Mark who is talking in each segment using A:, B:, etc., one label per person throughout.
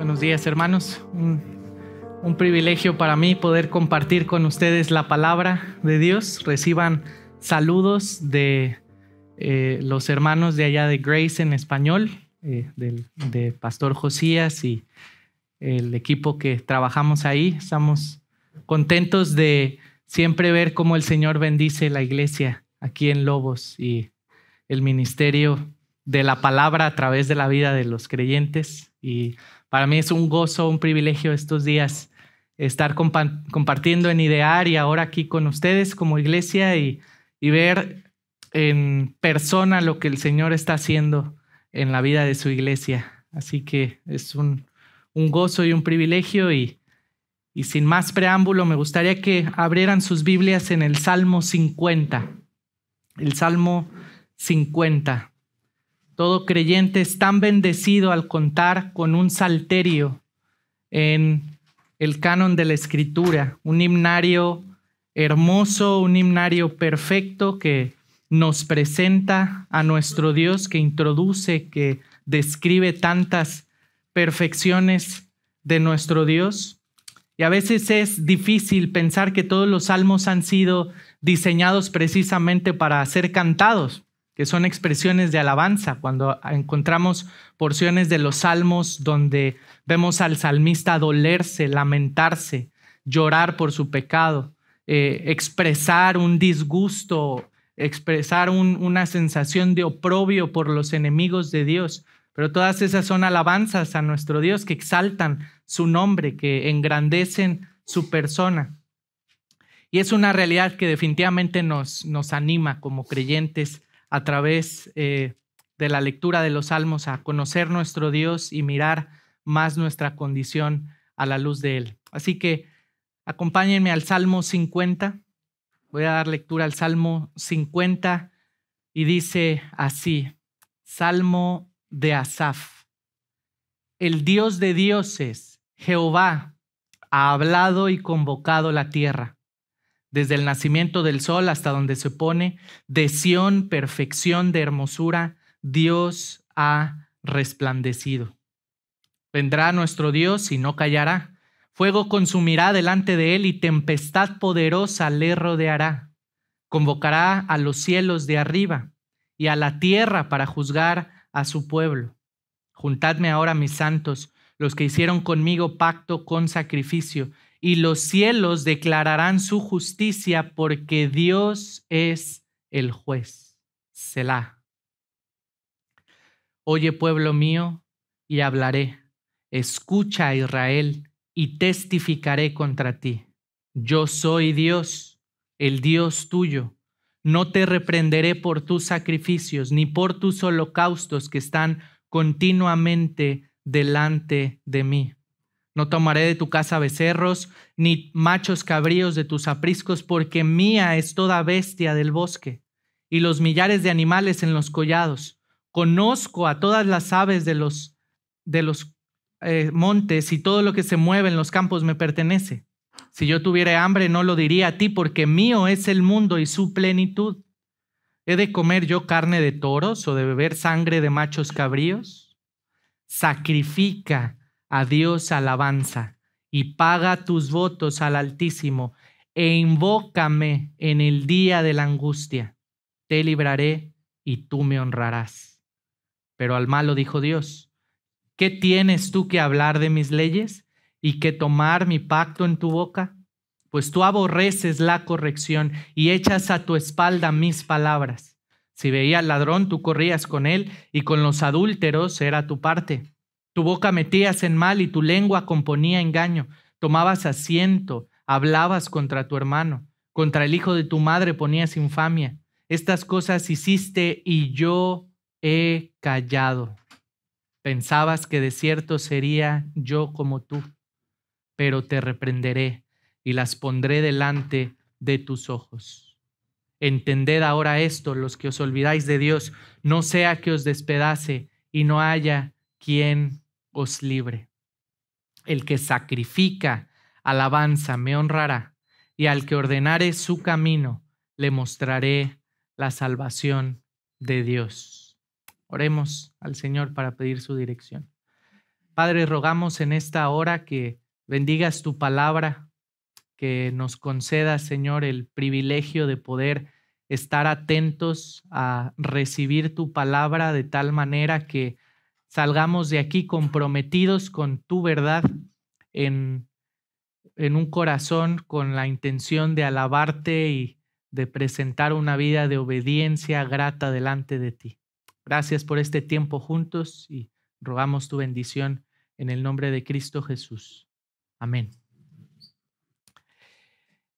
A: Buenos días, hermanos. Un privilegio para mí poder compartir con ustedes la palabra de Dios. Reciban saludos de los hermanos de allá de Grace en español, de Pastor Josías y el equipo que trabajamos ahí. Estamos contentos de siempre ver cómo el Señor bendice la iglesia aquí en Lobos y el ministerio de la palabra a través de la vida de los creyentes. Y para mí es un gozo, un privilegio estos días estar compartiendo en Idear y ahora aquí con ustedes como iglesia y ver en persona lo que el Señor está haciendo en la vida de su iglesia. Así que es un gozo y un privilegio y sin más preámbulo me gustaría que abrieran sus Biblias en el Salmo 50. El Salmo 50. Todo creyente es tan bendecido al contar con un salterio en el canon de la Escritura, un himnario hermoso, un himnario perfecto que nos presenta a nuestro Dios, que introduce, que describe tantas perfecciones de nuestro Dios. Y a veces es difícil pensar que todos los salmos han sido diseñados precisamente para ser cantados, que son expresiones de alabanza. Cuando encontramos porciones de los salmos donde vemos al salmista dolerse, lamentarse, llorar por su pecado, expresar un disgusto, expresar una sensación de oprobio por los enemigos de Dios. Pero todas esas son alabanzas a nuestro Dios que exaltan su nombre, que engrandecen su persona. Y es una realidad que definitivamente nos anima como creyentes a través de la lectura de los salmos a conocer nuestro Dios y mirar más nuestra condición a la luz de Él. Así que acompáñenme al Salmo 50. Voy a dar lectura al Salmo 50 y dice así: Salmo de Asaf. El Dios de dioses, Jehová, ha hablado y convocado la tierra. Desde el nacimiento del sol hasta donde se pone, de Sión, perfección de hermosura, Dios ha resplandecido. Vendrá nuestro Dios y no callará. Fuego consumirá delante de él y tempestad poderosa le rodeará. Convocará a los cielos de arriba y a la tierra para juzgar a su pueblo. Juntadme ahora, mis santos, los que hicieron conmigo pacto con sacrificio, y los cielos declararán su justicia, porque Dios es el juez. Selah. Oye, pueblo mío, y hablaré. Escucha, Israel, y testificaré contra ti. Yo soy Dios, el Dios tuyo. No te reprenderé por tus sacrificios, ni por tus holocaustos que están continuamente delante de mí. No tomaré de tu casa becerros, ni machos cabríos de tus apriscos, porque mía es toda bestia del bosque, y los millares de animales en los collados. Conozco a todas las aves de los montes, y todo lo que se mueve en los campos me pertenece. Si yo tuviera hambre, no lo diría a ti, porque mío es el mundo y su plenitud. ¿He de comer yo carne de toros o de beber sangre de machos cabríos? Sacrifica a Dios alabanza y paga tus votos al Altísimo e invócame en el día de la angustia. Te libraré y tú me honrarás. Pero al malo dijo Dios: ¿qué tienes tú que hablar de mis leyes y que tomar mi pacto en tu boca? Pues tú aborreces la corrección y echas a tu espalda mis palabras. Si veía al ladrón, tú corrías con él, y con los adúlteros era tu parte. Tu boca metías en mal y tu lengua componía engaño. Tomabas asiento, hablabas contra tu hermano. Contra el hijo de tu madre ponías infamia. Estas cosas hiciste y yo he callado. Pensabas que de cierto sería yo como tú, pero te reprenderé y las pondré delante de tus ojos. Entended ahora esto, los que os olvidáis de Dios, no sea que os despedace y no haya quien os libre. El que sacrifica alabanza me honrará, y al que ordenare su camino le mostraré la salvación de Dios. Oremos al Señor para pedir su dirección. Padre, rogamos en esta hora que bendigas tu palabra, que nos concedas, Señor, el privilegio de poder estar atentos a recibir tu palabra de tal manera que salgamos de aquí comprometidos con tu verdad en, en un corazón con la intención de alabarte y de presentar una vida de obediencia grata delante de ti. Gracias por este tiempo juntos y rogamos tu bendición en el nombre de Cristo Jesús. Amén.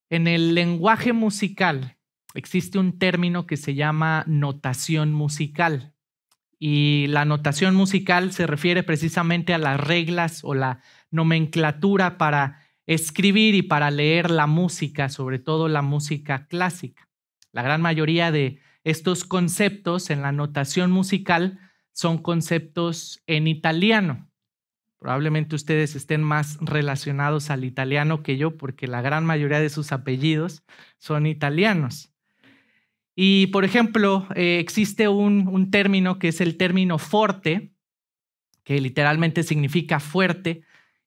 A: En el lenguaje musical existe un término que se llama notación musical. Y la notación musical se refiere precisamente a las reglas o la nomenclatura para escribir y para leer la música, sobre todo la música clásica. La gran mayoría de estos conceptos en la notación musical son conceptos en italiano. Probablemente ustedes estén más relacionados al italiano que yo, porque la gran mayoría de sus apellidos son italianos. Y, por ejemplo, existe un término que es el término forte, que literalmente significa fuerte,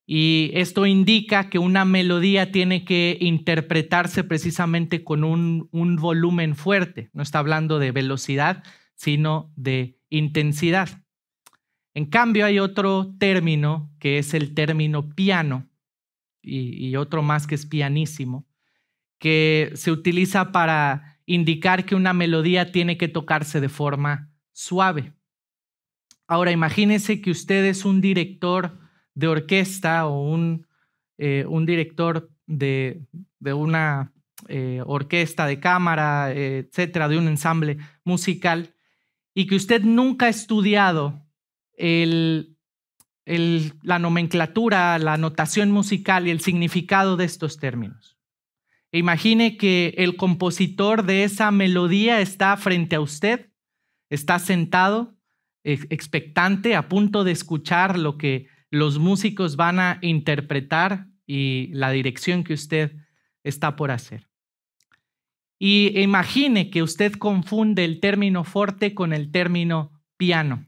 A: y esto indica que una melodía tiene que interpretarse precisamente con un volumen fuerte. No está hablando de velocidad, sino de intensidad. En cambio, hay otro término que es el término piano, y otro más que es pianísimo, que se utiliza para indicar que una melodía tiene que tocarse de forma suave. Ahora, imagínense que usted es un director de orquesta o un director de una orquesta de cámara, etcétera, de un ensamble musical, y que usted nunca ha estudiado la nomenclatura, la notación musical y el significado de estos términos. Imagine que el compositor de esa melodía está frente a usted, está sentado, expectante, a punto de escuchar lo que los músicos van a interpretar y la dirección que usted está por hacer. Y imagine que usted confunde el término forte con el término piano.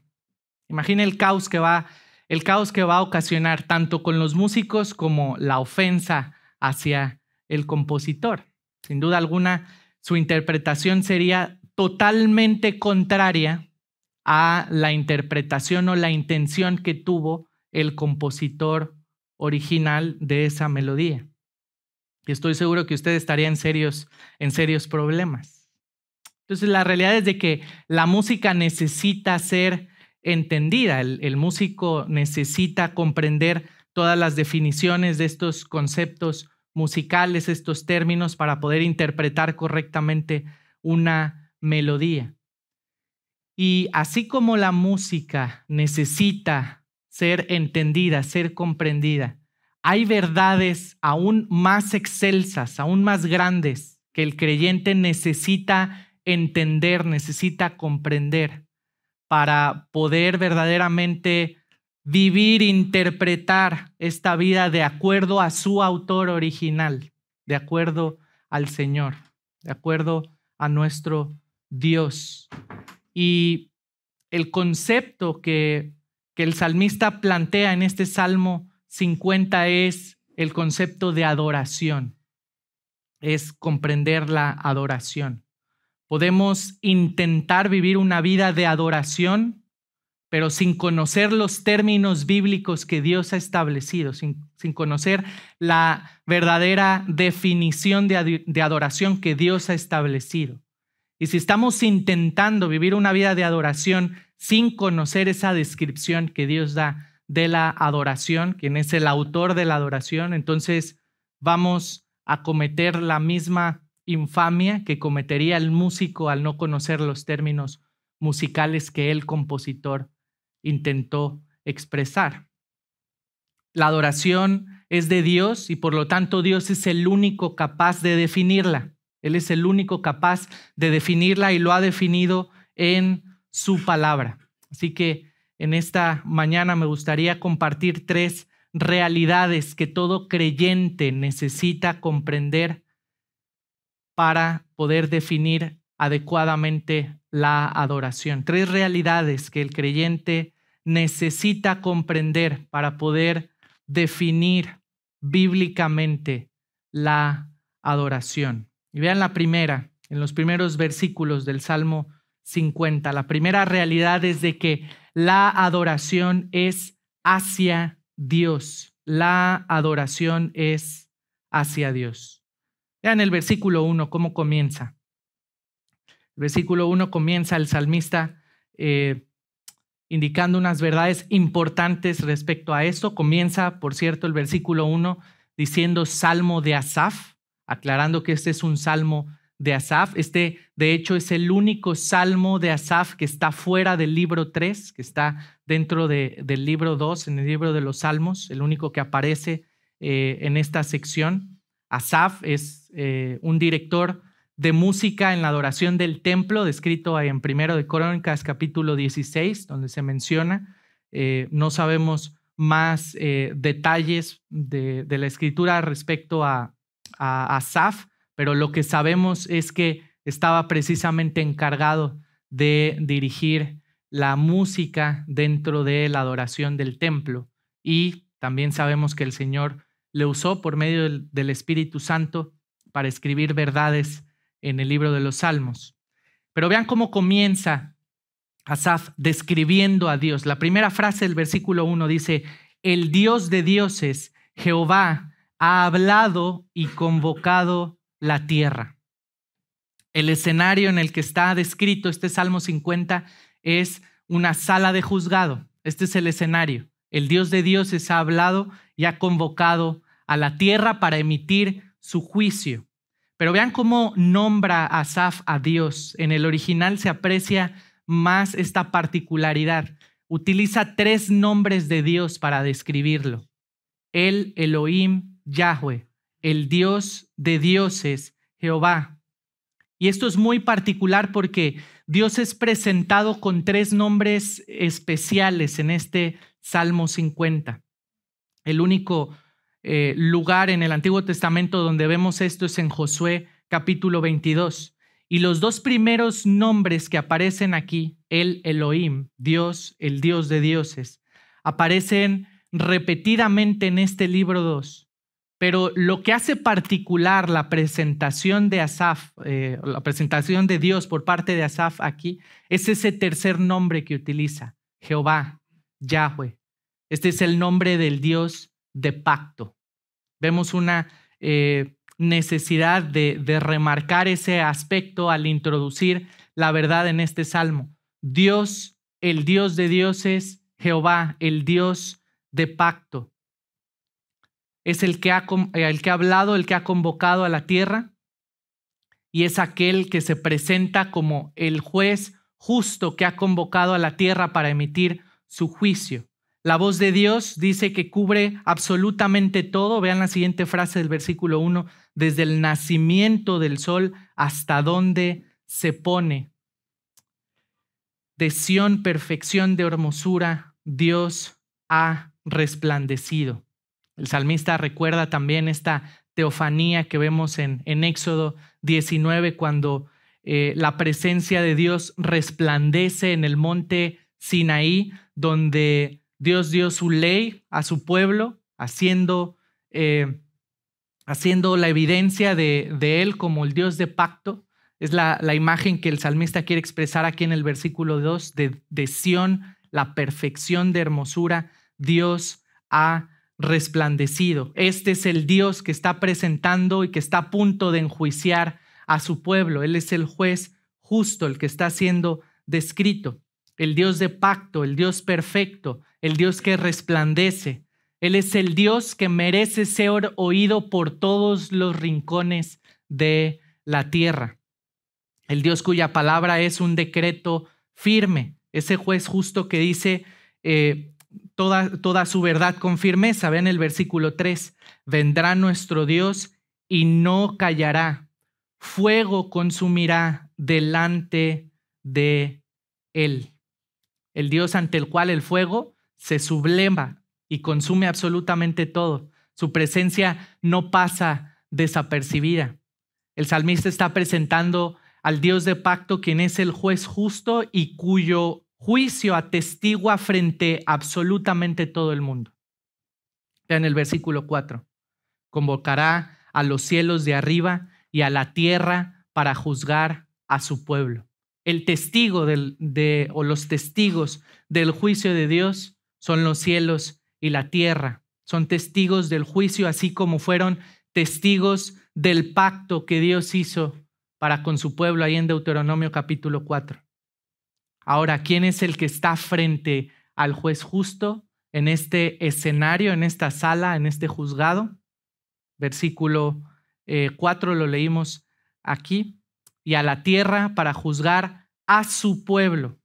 A: Imagine el caos que va a ocasionar tanto con los músicos como la ofensa hacia el compositor. Sin duda alguna, su interpretación sería totalmente contraria a la interpretación o la intención que tuvo el compositor original de esa melodía. Y estoy seguro que usted estaría en serios problemas. Entonces, la realidad es de que la música necesita ser entendida. El músico necesita comprender todas las definiciones de estos conceptos musicales, estos términos, para poder interpretar correctamente una melodía. Y así como la música necesita ser entendida, ser comprendida, hay verdades aún más excelsas, aún más grandes, que el creyente necesita entender, necesita comprender para poder verdaderamente vivir, interpretar esta vida de acuerdo a su autor original, de acuerdo al Señor, de acuerdo a nuestro Dios. Y el concepto que el salmista plantea en este Salmo 50 es el concepto de adoración, es comprender la adoración. Podemos intentar vivir una vida de adoración, pero sin conocer los términos bíblicos que Dios ha establecido, sin conocer la verdadera definición de adoración que Dios ha establecido. Y si estamos intentando vivir una vida de adoración sin conocer esa descripción que Dios da de la adoración, quien es el autor de la adoración, entonces vamos a cometer la misma infamia que cometería el músico al no conocer los términos musicales que el compositor intentó expresar. La adoración es de Dios y por lo tanto Dios es el único capaz de definirla. Él es el único capaz de definirla y lo ha definido en su palabra. Así que en esta mañana me gustaría compartir 3 realidades que todo creyente necesita comprender para poder definir adecuadamente la adoración. 3 realidades que el creyente necesita comprender para poder definir bíblicamente la adoración. Y vean la primera, en los primeros versículos del Salmo 50. La primera realidad es de que la adoración es hacia Dios. La adoración es hacia Dios. Vean el versículo 1, cómo comienza. El versículo 1 comienza el salmista indicando unas verdades importantes respecto a esto. Comienza, por cierto, el versículo 1 diciendo Salmo de Asaf, aclarando que este es un salmo de Asaf. Este, de hecho, es el único salmo de Asaf que está fuera del libro 3, que está dentro del libro 2, en el libro de los Salmos, el único que aparece en esta sección. Asaf es un director de música en la adoración del templo, descrito en 1 de Crónicas capítulo 16, donde se menciona. No sabemos más detalles de la escritura respecto a Asaf, pero lo que sabemos es que estaba precisamente encargado de dirigir la música dentro de la adoración del templo. Y también sabemos que el Señor le usó por medio del Espíritu Santo para escribir verdades en el libro de los Salmos. Pero vean cómo comienza Asaf describiendo a Dios. La primera frase del versículo 1 dice: el Dios de dioses, Jehová, ha hablado y convocado la tierra. El escenario en el que está descrito este Salmo 50 es una sala de juzgado. Este es el escenario. El Dios de dioses ha hablado y ha convocado a la tierra para emitir su juicio. Pero vean cómo nombra Asaf a Dios. En el original se aprecia más esta particularidad. Utiliza 3 nombres de Dios para describirlo. El Elohim Yahweh, el Dios de dioses, Jehová. Y esto es muy particular porque Dios es presentado con 3 nombres especiales en este Salmo 50. El único lugar en el Antiguo Testamento donde vemos esto es en Josué capítulo 22. Y los 2 primeros nombres que aparecen aquí, el Elohim, Dios, el Dios de dioses, aparecen repetidamente en este libro 2. Pero lo que hace particular la presentación de Asaf, la presentación de Dios por parte de Asaf aquí, es ese tercer nombre que utiliza, Jehová, Yahweh. Este es el nombre del Dios de pacto. Vemos una necesidad de remarcar ese aspecto al introducir la verdad en este salmo. Dios, el Dios de dioses, Jehová, el Dios de pacto. Es el que ha hablado, el que ha convocado a la tierra, y es aquel que se presenta como el juez justo que ha convocado a la tierra para emitir su juicio. La voz de Dios dice que cubre absolutamente todo. Vean la siguiente frase del versículo 1, desde el nacimiento del sol hasta donde se pone. De Sión, perfección de hermosura, Dios ha resplandecido. El salmista recuerda también esta teofanía que vemos en Éxodo 19, cuando la presencia de Dios resplandece en el monte Sinaí, donde Dios dio su ley a su pueblo, haciendo la evidencia de él como el Dios de pacto. Es la imagen que el salmista quiere expresar aquí en el versículo 2, de Sión, la perfección de hermosura, Dios ha resplandecido. Este es el Dios que está presentando y que está a punto de enjuiciar a su pueblo. Él es el juez justo, el que está siendo descrito. El Dios de pacto, el Dios perfecto, el Dios que resplandece. Él es el Dios que merece ser oído por todos los rincones de la tierra. El Dios cuya palabra es un decreto firme. Ese juez justo que dice toda su verdad con firmeza. Ven el versículo 3. Vendrá nuestro Dios y no callará. Fuego consumirá delante de él. El Dios ante el cual el fuego se subleva y consume absolutamente todo. Su presencia no pasa desapercibida. El salmista está presentando al Dios de pacto, quien es el juez justo y cuyo juicio atestigua frente a absolutamente todo el mundo. En el versículo 4, convocará a los cielos de arriba y a la tierra para juzgar a su pueblo. El testigo o los testigos del juicio de Dios son los cielos y la tierra. Son testigos del juicio, así como fueron testigos del pacto que Dios hizo para con su pueblo ahí en Deuteronomio capítulo 4. Ahora, ¿quién es el que está frente al juez justo en este escenario, en esta sala, en este juzgado? Versículo 4 lo leímos aquí. Y a la tierra para juzgar a su pueblo.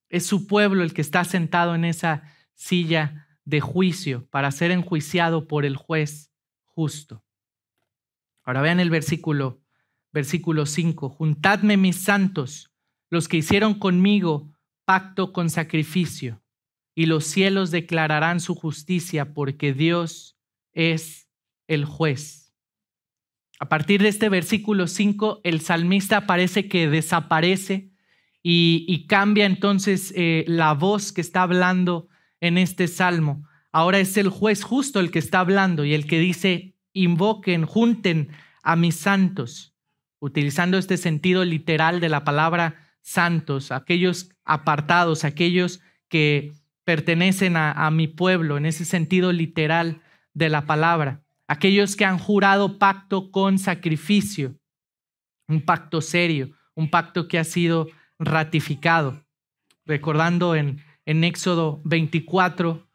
A: Es su pueblo el que está sentado en esa silla de juicio para ser enjuiciado por el juez justo. Ahora vean el versículo 5. Juntadme mis santos, los que hicieron conmigo pacto con sacrificio, y los cielos declararán su justicia, porque Dios es el juez. A partir de este versículo 5, el salmista parece que desaparece y cambia entonces la voz que está hablando en este salmo. Ahora es el juez justo el que está hablando y el que dice, invoquen, junten a mis santos, utilizando este sentido literal de la palabra santos, aquellos apartados, aquellos que pertenecen a mi pueblo, en ese sentido literal de la palabra. Aquellos que han jurado pacto con sacrificio, un pacto serio, un pacto que ha sido ratificado. Recordando en Éxodo 24,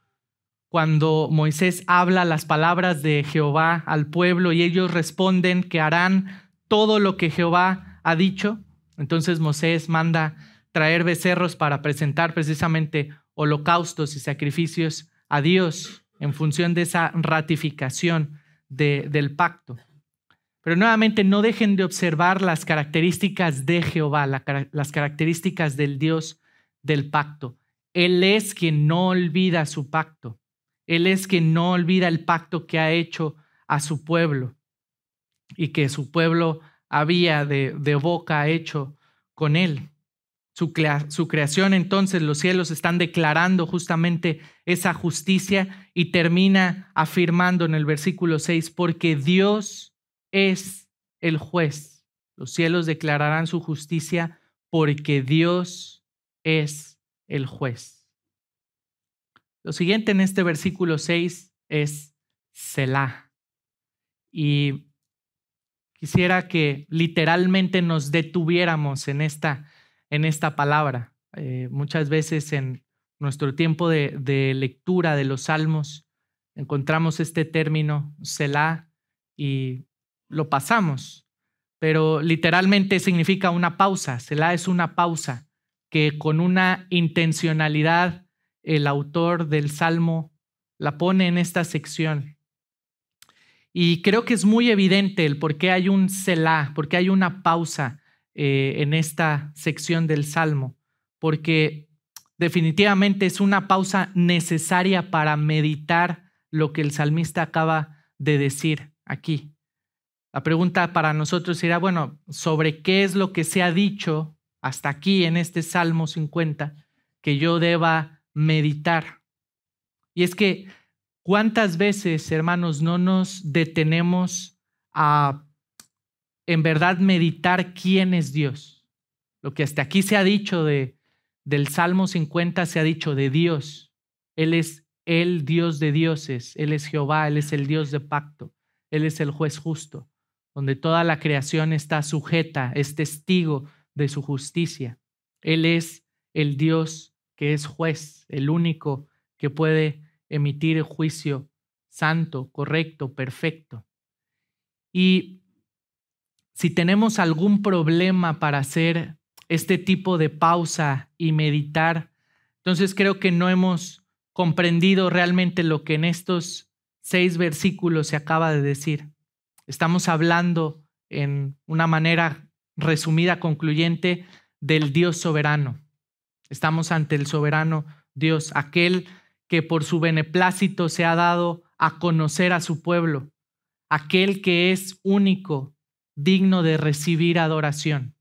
A: cuando Moisés habla las palabras de Jehová al pueblo y ellos responden que harán todo lo que Jehová ha dicho, entonces Moisés manda traer becerros para presentar precisamente holocaustos y sacrificios a Dios en función de esa ratificación del pacto. Pero nuevamente no dejen de observar las características de Jehová, las características del Dios del pacto. Él es quien no olvida su pacto. Él es quien no olvida el pacto que ha hecho a su pueblo y que su pueblo había de boca hecho con él. Su creación, entonces, los cielos están declarando justamente esa justicia y termina afirmando en el versículo 6, porque Dios es el juez. Los cielos declararán su justicia porque Dios es el juez. Lo siguiente en este versículo 6 es Selah. Y quisiera que literalmente nos detuviéramos en esta palabra. Muchas veces en nuestro tiempo de lectura de los salmos encontramos este término Selah y lo pasamos, pero literalmente significa una pausa. Selah es una pausa que con una intencionalidad el autor del salmo la pone en esta sección. Y creo que es muy evidente el por qué hay un Selah, por qué hay una pausa en esta sección del Salmo, porque definitivamente es una pausa necesaria para meditar lo que el salmista acaba de decir aquí. La pregunta para nosotros será, bueno, ¿sobre qué es lo que se ha dicho hasta aquí en este Salmo 50 que yo deba meditar? Y es que, ¿cuántas veces, hermanos, no nos detenemos a en verdad meditar quién es Dios? Lo que hasta aquí se ha dicho del Salmo 50 se ha dicho de Dios. Él es el Dios de dioses, Él es Jehová, Él es el Dios de pacto, Él es el juez justo, donde toda la creación está sujeta, es testigo de su justicia. Él es el Dios que es juez, el único que puede emitir el juicio santo, correcto, perfecto. Y si tenemos algún problema para hacer este tipo de pausa y meditar, entonces creo que no hemos comprendido realmente lo que en estos 6 versículos se acaba de decir. Estamos hablando en una manera resumida, concluyente, del Dios soberano. Estamos ante el soberano Dios, aquel que por su beneplácito se ha dado a conocer a su pueblo, aquel que es único, digno de recibir adoración.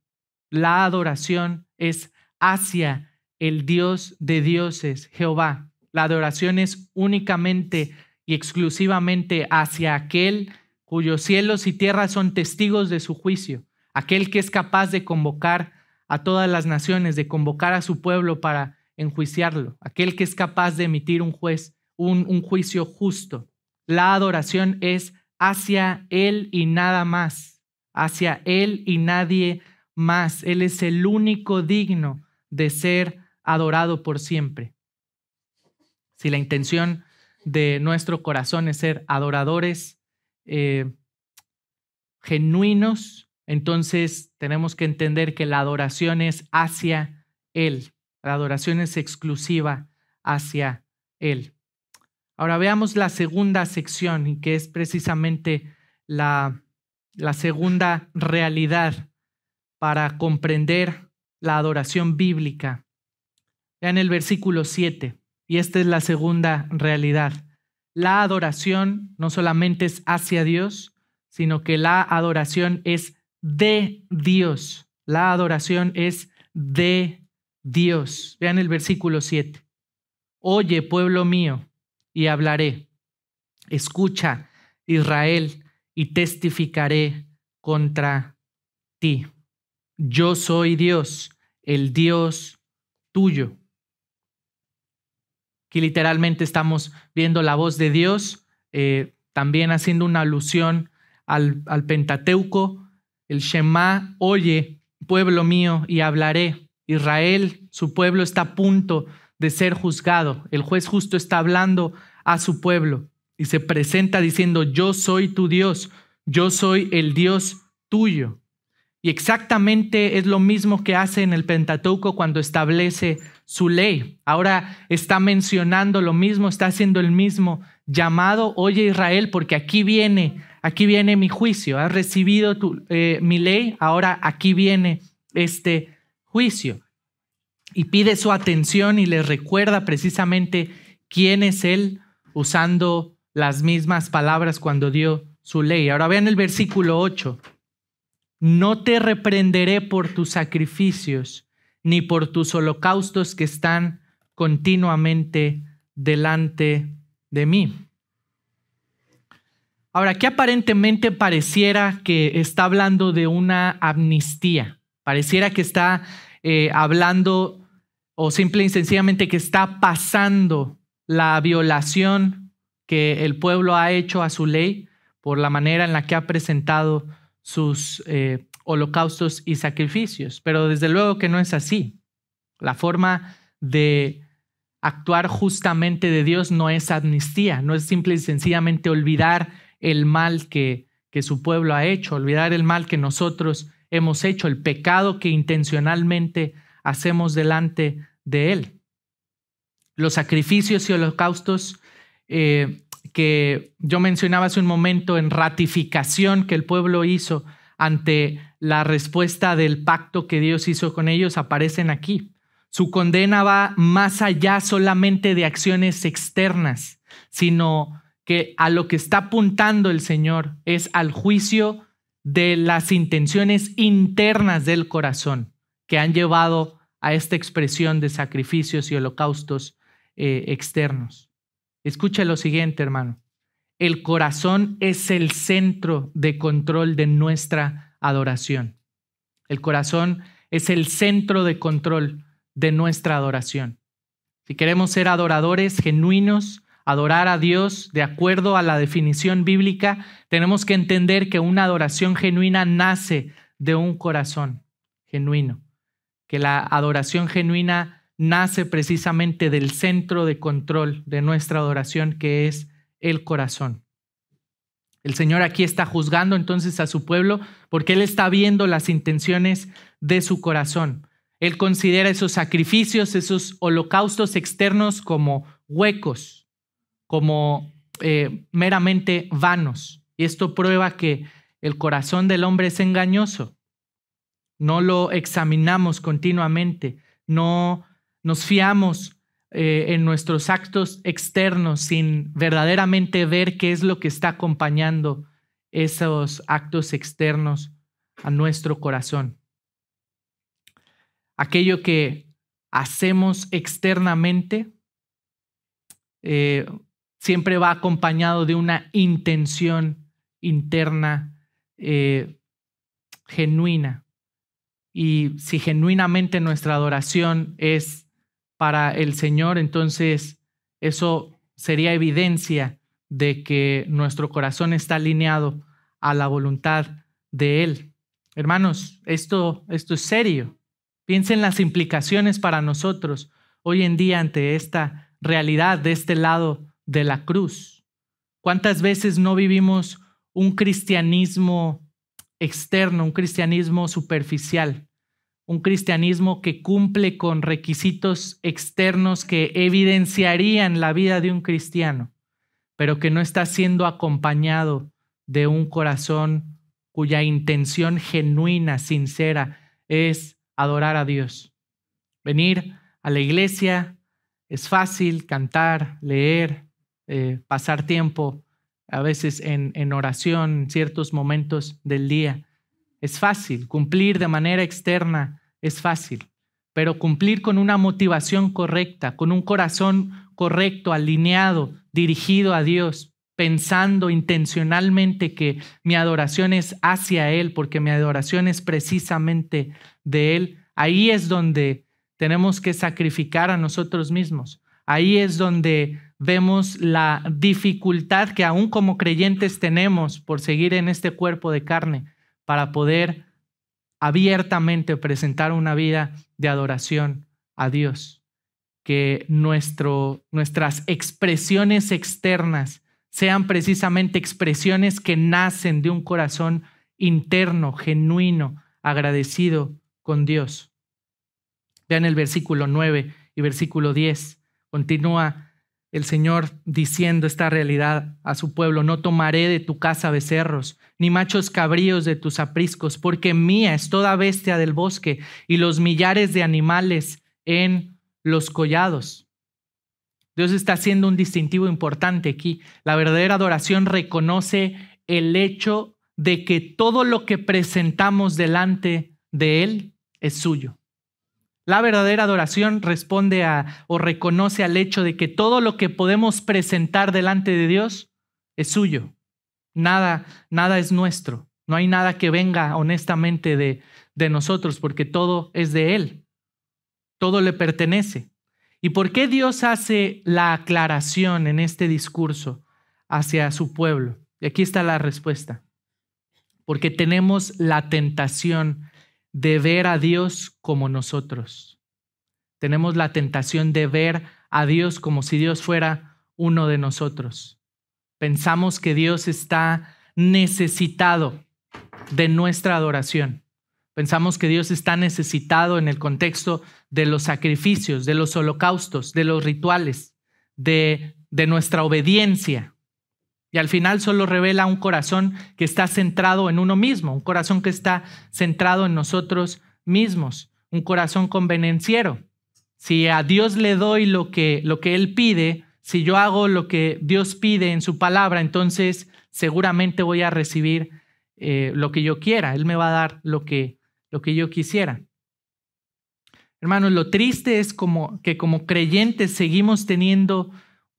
A: La adoración es hacia el Dios de dioses, Jehová. La adoración es únicamente y exclusivamente hacia aquel cuyos cielos y tierras son testigos de su juicio, aquel que es capaz de convocar a todas las naciones, de convocar a su pueblo para enjuiciarlo, aquel que es capaz de emitir un juicio justo. La adoración es hacia Él y nada más, hacia Él y nadie más. Él es el único digno de ser adorado por siempre. Si la intención de nuestro corazón es ser adoradores genuinos, entonces tenemos que entender que la adoración es hacia Él. La adoración es exclusiva hacia Él. Ahora veamos la segunda sección, y que es precisamente la segunda realidad para comprender la adoración bíblica. Vean el versículo 7, y esta es la segunda realidad. La adoración no solamente es hacia Dios, sino que la adoración es de Dios. La adoración es de Dios. Vean el versículo 7. Oye, pueblo mío, y hablaré. Escucha, Israel, y testificaré contra ti. Yo soy Dios, el Dios tuyo. Aquí literalmente estamos viendo la voz de Dios, también haciendo una alusión al Pentateuco. El Shema, oye, pueblo mío, y hablaré. Israel, su pueblo, está a punto de ser juzgado. El juez justo está hablando a su pueblo y se presenta diciendo: yo soy tu Dios, yo soy el Dios tuyo. Y exactamente es lo mismo que hace en el Pentateuco cuando establece su ley. Ahora está mencionando lo mismo, está haciendo el mismo llamado: oye, Israel, porque aquí viene mi juicio. Has recibido mi ley, ahora aquí viene este juicio. Y pide su atención y les recuerda precisamente quién es Él, usando las mismas palabras cuando dio su ley. Ahora vean el versículo 8. No te reprenderé por tus sacrificios, ni por tus holocaustos que están continuamente delante de mí. Ahora, aquí aparentemente pareciera que está hablando de una amnistía. Pareciera que está hablando, o simple y sencillamente que está pasando la violación que el pueblo ha hecho a su ley por la manera en la que ha presentado sus holocaustos y sacrificios. Pero desde luego que no es así. La forma de actuar justamente de Dios no es amnistía, no es simple y sencillamente olvidar el mal que su pueblo ha hecho, olvidar el mal que nosotros hemos hecho, el pecado que intencionalmente hacemos delante de Él. Los sacrificios y holocaustos que yo mencionaba hace un momento en ratificación que el pueblo hizo ante la respuesta del pacto que Dios hizo con ellos aparecen aquí. Su condena va más allá solamente de acciones externas, sino que a lo que está apuntando el Señor es al juicio de las intenciones internas del corazón que han llevado a esta expresión de sacrificios y holocaustos externos. Escuche lo siguiente, hermano. El corazón es el centro de control de nuestra adoración. El corazón es el centro de control de nuestra adoración. Si queremos ser adoradores genuinos, adorar a Dios de acuerdo a la definición bíblica, tenemos que entender que una adoración genuina nace de un corazón genuino, que la adoración genuina nace precisamente del centro de control de nuestra adoración, que es el corazón. El Señor aquí está juzgando entonces a su pueblo porque Él está viendo las intenciones de su corazón. Él considera esos sacrificios, esos holocaustos externos como huecos, como meramente vanos. Y esto prueba que el corazón del hombre es engañoso. No lo examinamos continuamente, no nos fiamos en nuestros actos externos sin verdaderamente ver qué es lo que está acompañando esos actos externos a nuestro corazón. Aquello que hacemos externamente siempre va acompañado de una intención interna genuina. Y si genuinamente nuestra adoración es para el Señor, entonces eso sería evidencia de que nuestro corazón está alineado a la voluntad de Él. Hermanos, esto es serio. Piensen las implicaciones para nosotros hoy en día ante esta realidad de este lado de la cruz. ¿Cuántas veces no vivimos un cristianismo externo, un cristianismo superficial, un cristianismo que cumple con requisitos externos que evidenciarían la vida de un cristiano, pero que no está siendo acompañado de un corazón cuya intención genuina, sincera, es adorar a Dios? Venir a la iglesia es fácil, cantar, leer, pasar tiempo a veces en oración en ciertos momentos del día. Es fácil, cumplir de manera externa es fácil, pero cumplir con una motivación correcta, con un corazón correcto, alineado, dirigido a Dios, pensando intencionalmente que mi adoración es hacia Él, porque mi adoración es precisamente de Él, ahí es donde tenemos que sacrificar a nosotros mismos. Ahí es donde vemos la dificultad que aún como creyentes tenemos por seguir en este cuerpo de carne para poder abiertamente presentar una vida de adoración a Dios. Que nuestras expresiones externas sean precisamente expresiones que nacen de un corazón interno, genuino, agradecido con Dios. Vean el versículo 9 y versículo 10. Continúa el Señor diciendo esta realidad a su pueblo: no tomaré de tu casa becerros, ni machos cabríos de tus apriscos, porque mía es toda bestia del bosque y los millares de animales en los collados. Dios está haciendo un distintivo importante aquí. La verdadera adoración reconoce el hecho de que todo lo que presentamos delante de Él es suyo. La verdadera adoración responde o reconoce al hecho de que todo lo que podemos presentar delante de Dios es suyo. Nada es nuestro. No hay nada que venga honestamente de nosotros, porque todo es de Él. Todo le pertenece. ¿Y por qué Dios hace la aclaración en este discurso hacia su pueblo? Y aquí está la respuesta. Porque tenemos la tentación de ver a Dios como nosotros. Tenemos la tentación de ver a Dios como si Dios fuera uno de nosotros. Pensamos que Dios está necesitado de nuestra adoración. Pensamos que Dios está necesitado en el contexto de los sacrificios, de los holocaustos, de los rituales, de nuestra obediencia. Y al final solo revela un corazón que está centrado en uno mismo, un corazón que está centrado en nosotros mismos, un corazón convenenciero. Si a Dios le doy lo que Él pide, si yo hago lo que Dios pide en su palabra, entonces seguramente voy a recibir lo que yo quiera. Él me va a dar lo que yo quisiera. Hermanos, lo triste es que como creyentes seguimos teniendo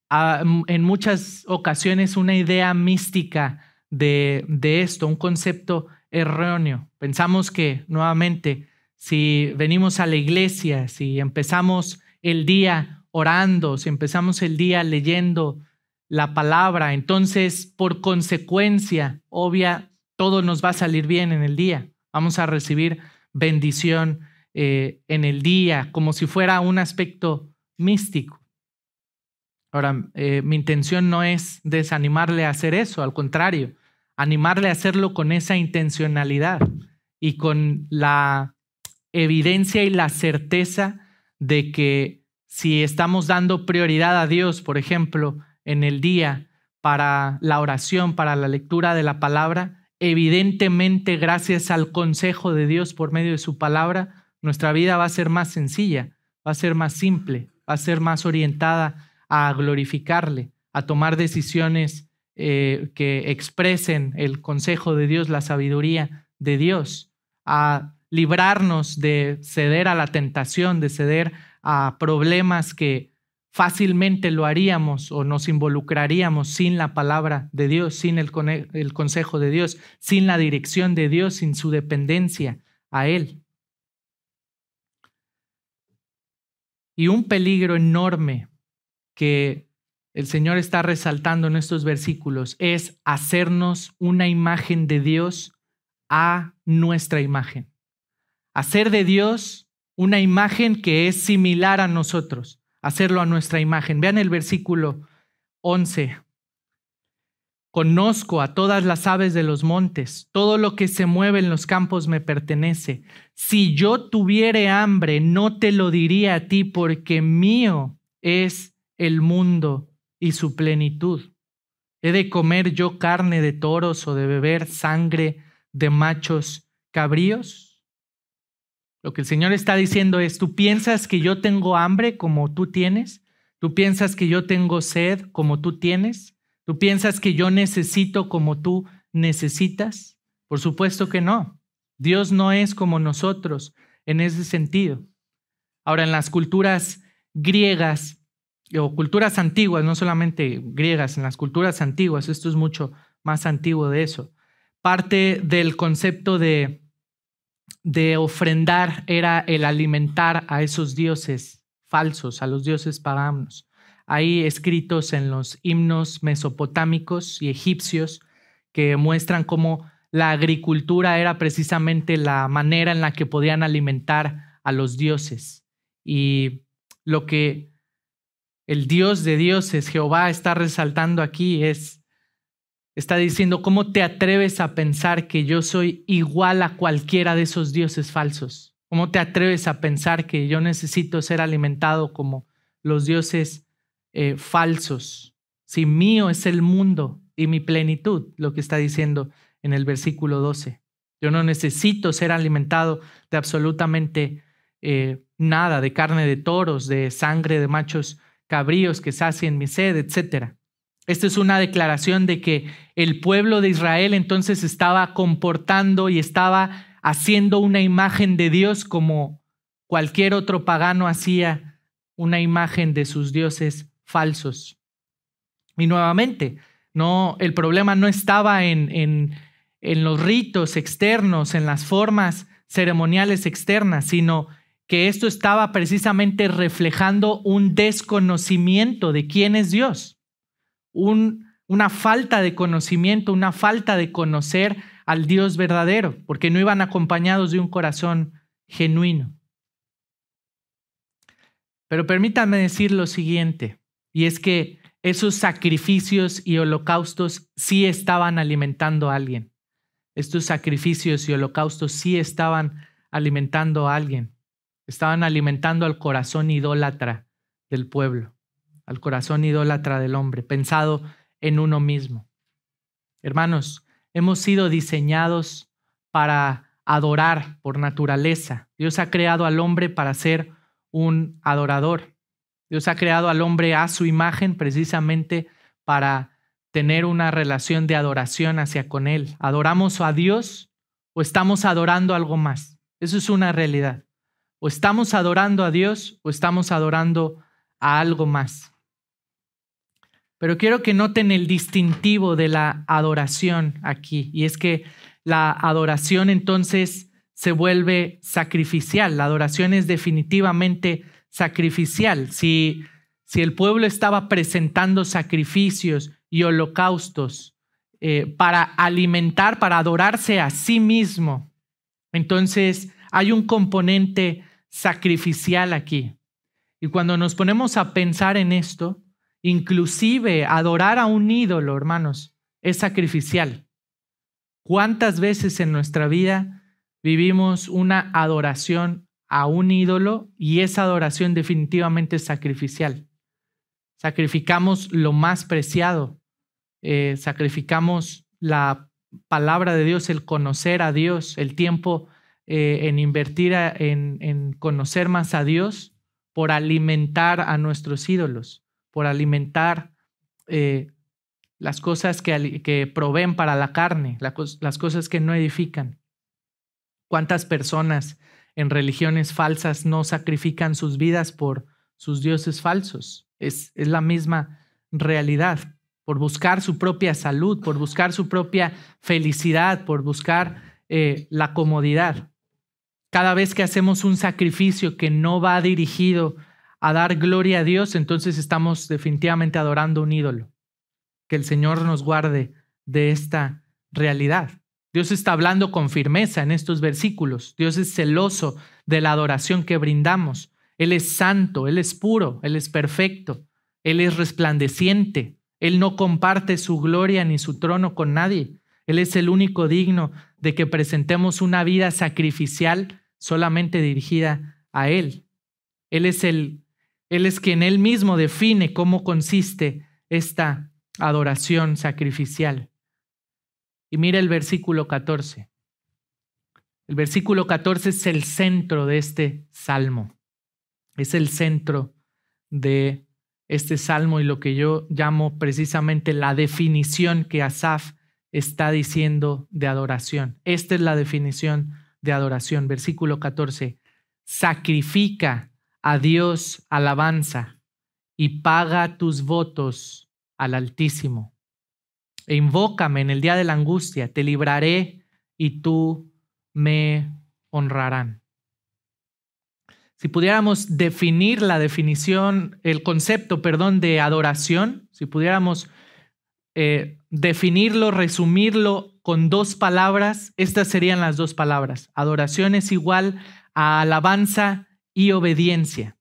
A: en muchas ocasiones una idea mística de esto, un concepto erróneo. Pensamos que, nuevamente, si venimos a la iglesia, si empezamos el día orando, si empezamos el día leyendo la palabra, entonces por consecuencia obvia todo nos va a salir bien en el día. Vamos a recibir bendición en el día, como si fuera un aspecto místico. Ahora, mi intención no es desanimarle a hacer eso, al contrario, animarle a hacerlo con esa intencionalidad y con la evidencia y la certeza de que si estamos dando prioridad a Dios, por ejemplo, en el día para la oración, para la lectura de la palabra, evidentemente gracias al consejo de Dios por medio de su palabra, nuestra vida va a ser más sencilla, va a ser más simple, va a ser más orientada a glorificarle, a tomar decisiones que expresen el consejo de Dios, la sabiduría de Dios, a librarnos de ceder a la tentación, de ceder a problemas que fácilmente lo haríamos o nos involucraríamos sin la palabra de Dios, sin el consejo de Dios, sin la dirección de Dios, sin su dependencia a Él. Y un peligro enorme que el Señor está resaltando en estos versículos es hacernos una imagen de Dios a nuestra imagen. Hacer de Dios una imagen que es similar a nosotros, hacerlo a nuestra imagen. Vean el versículo 11. Conozco a todas las aves de los montes, todo lo que se mueve en los campos me pertenece. Si yo tuviere hambre, no te lo diría a ti, porque mío es el mundo y su plenitud. ¿He de comer yo carne de toros o de beber sangre de machos cabríos? Lo que el Señor está diciendo es, ¿tú piensas que yo tengo hambre como tú tienes? ¿Tú piensas que yo tengo sed como tú tienes? ¿Tú piensas que yo necesito como tú necesitas? Por supuesto que no. Dios no es como nosotros en ese sentido. Ahora, en las culturas griegas o culturas antiguas, no solamente griegas, en las culturas antiguas, esto es mucho más antiguo de eso, parte del concepto de ofrendar era el alimentar a esos dioses falsos, a los dioses paganos. Hay escritos en los himnos mesopotámicos y egipcios que muestran cómo la agricultura era precisamente la manera en la que podían alimentar a los dioses. Y lo que el Dios de dioses, Jehová, está resaltando aquí está diciendo, ¿cómo te atreves a pensar que yo soy igual a cualquiera de esos dioses falsos? ¿Cómo te atreves a pensar que yo necesito ser alimentado como los dioses falsos? Si mío es el mundo y mi plenitud, lo que está diciendo en el versículo 12. Yo no necesito ser alimentado de absolutamente nada, de carne de toros, de sangre de machos cabríos que sacien mi sed, etc. Esta es una declaración de que el pueblo de Israel entonces estaba comportando y estaba haciendo una imagen de Dios como cualquier otro pagano hacía una imagen de sus dioses falsos. Y nuevamente, el problema no estaba en los ritos externos, en las formas ceremoniales externas, sino que esto estaba precisamente reflejando un desconocimiento de quién es Dios. Una falta de conocimiento, una falta de conocer al Dios verdadero, porque no iban acompañados de un corazón genuino. Pero permítanme decir lo siguiente, y es que esos sacrificios y holocaustos sí estaban alimentando a alguien. Estos sacrificios y holocaustos sí estaban alimentando a alguien. Estaban alimentando al corazón idólatra del pueblo, al corazón idólatra del hombre, pensado en uno mismo. Hermanos, hemos sido diseñados para adorar por naturaleza. Dios ha creado al hombre para ser un adorador. Dios ha creado al hombre a su imagen precisamente para tener una relación de adoración hacia con Él. ¿Adoramos a Dios o estamos adorando algo más? Eso es una realidad. O estamos adorando a Dios o estamos adorando a algo más. Pero quiero que noten el distintivo de la adoración aquí, y es que la adoración entonces se vuelve sacrificial. La adoración es definitivamente sacrificial. Si el pueblo estaba presentando sacrificios y holocaustos para alimentar, para adorarse a sí mismo, entonces hay un componente sacrificial aquí. Y cuando nos ponemos a pensar en esto, inclusive adorar a un ídolo, hermanos, es sacrificial. ¿Cuántas veces en nuestra vida vivimos una adoración a un ídolo y esa adoración definitivamente es sacrificial? Sacrificamos lo más preciado, sacrificamos la palabra de Dios, el conocer a Dios, el tiempo en invertir en conocer más a Dios por alimentar a nuestros ídolos, por alimentar las cosas que proveen para la carne, las cosas que no edifican. ¿Cuántas personas en religiones falsas no sacrifican sus vidas por sus dioses falsos. Es la misma realidad. Por buscar su propia salud, por buscar su propia felicidad, por buscar la comodidad. Cada vez que hacemos un sacrificio que no va dirigido a dar gloria a Dios, entonces estamos definitivamente adorando un ídolo. Que el Señor nos guarde de esta realidad. Dios está hablando con firmeza en estos versículos. Dios es celoso de la adoración que brindamos. Él es santo, Él es puro, Él es perfecto, Él es resplandeciente. Él no comparte su gloria ni su trono con nadie. Él es el único digno de que presentemos una vida sacrificial solamente dirigida a Él. Él es quien Él mismo define cómo consiste esta adoración sacrificial. Y mira el versículo 14. El versículo 14 es el centro de este salmo. Es el centro de este salmo y lo que yo llamo precisamente la definición que Asaf está diciendo de adoración. Esta es la definición de adoración. Versículo 14. Sacrifica a Dios alabanza y paga tus votos al Altísimo. E invócame en el día de la angustia, te libraré y tú me honrarán. Si pudiéramos definir el concepto de adoración, si pudiéramos definirlo, resumirlo con dos palabras, estas serían las dos palabras. Adoración es igual a alabanza y obediencia.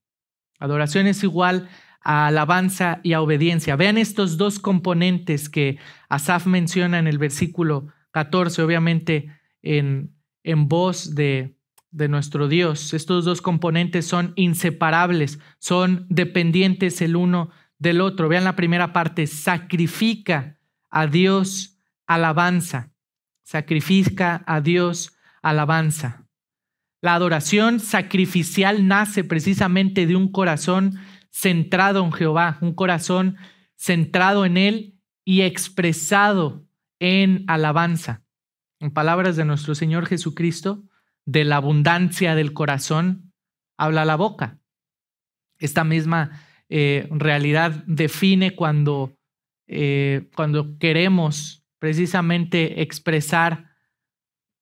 A: Adoración es igual a alabanza y a obediencia. Vean estos dos componentes que Asaf menciona en el versículo 14, obviamente en voz de nuestro Dios. Estos dos componentes son inseparables, son dependientes el uno del otro. Vean la primera parte, sacrifica a Dios alabanza. Sacrifica a Dios alabanza. La adoración sacrificial nace precisamente de un corazón centrado en Jehová, un corazón centrado en Él y expresado en alabanza. En palabras de nuestro Señor Jesucristo, de la abundancia del corazón habla la boca. Esta misma realidad define cuando queremos precisamente expresar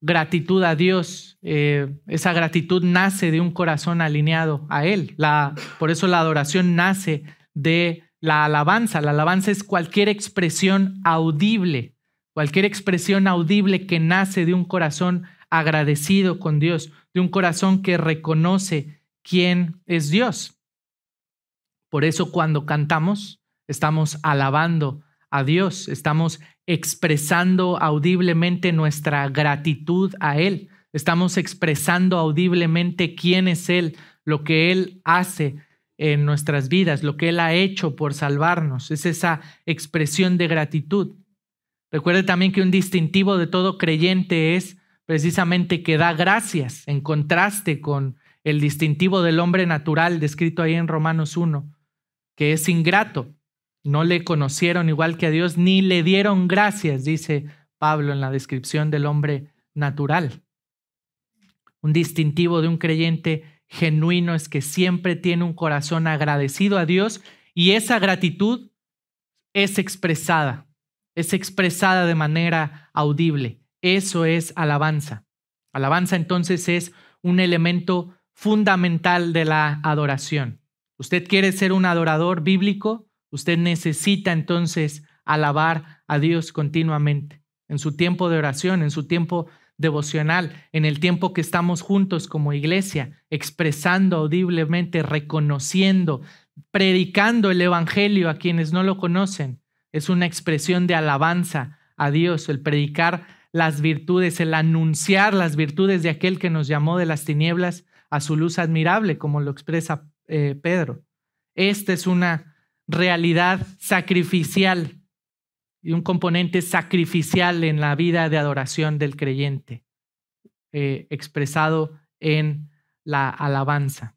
A: gratitud a Dios. Esa gratitud nace de un corazón alineado a Él. Por eso la adoración nace de la alabanza. La alabanza es cualquier expresión audible que nace de un corazón agradecido con Dios, de un corazón que reconoce quién es Dios. Por eso cuando cantamos, estamos alabando a Dios, estamos expresando audiblemente nuestra gratitud a Él, estamos expresando audiblemente quién es Él, lo que Él hace en nuestras vidas, lo que Él ha hecho por salvarnos. Es esa expresión de gratitud. Recuerde también que un distintivo de todo creyente es precisamente que da gracias, en contraste con el distintivo del hombre natural descrito ahí en Romanos 1, que es ingrato. No le conocieron igual que a Dios, ni le dieron gracias, dice Pablo en la descripción del hombre natural. Un distintivo de un creyente genuino es que siempre tiene un corazón agradecido a Dios y esa gratitud es expresada de manera audible. Eso es alabanza. Alabanza entonces es un elemento fundamental de la adoración. ¿Usted quiere ser un adorador bíblico? Usted necesita entonces alabar a Dios continuamente, en su tiempo de oración, en su tiempo devocional, en el tiempo que estamos juntos como iglesia, expresando audiblemente, reconociendo, predicando el evangelio a quienes no lo conocen. Es una expresión de alabanza a Dios, el predicar las virtudes, el anunciar las virtudes de aquel que nos llamó de las tinieblas a su luz admirable, como lo expresa Pedro. Esta es una realidad sacrificial y un componente sacrificial en la vida de adoración del creyente, expresado en la alabanza.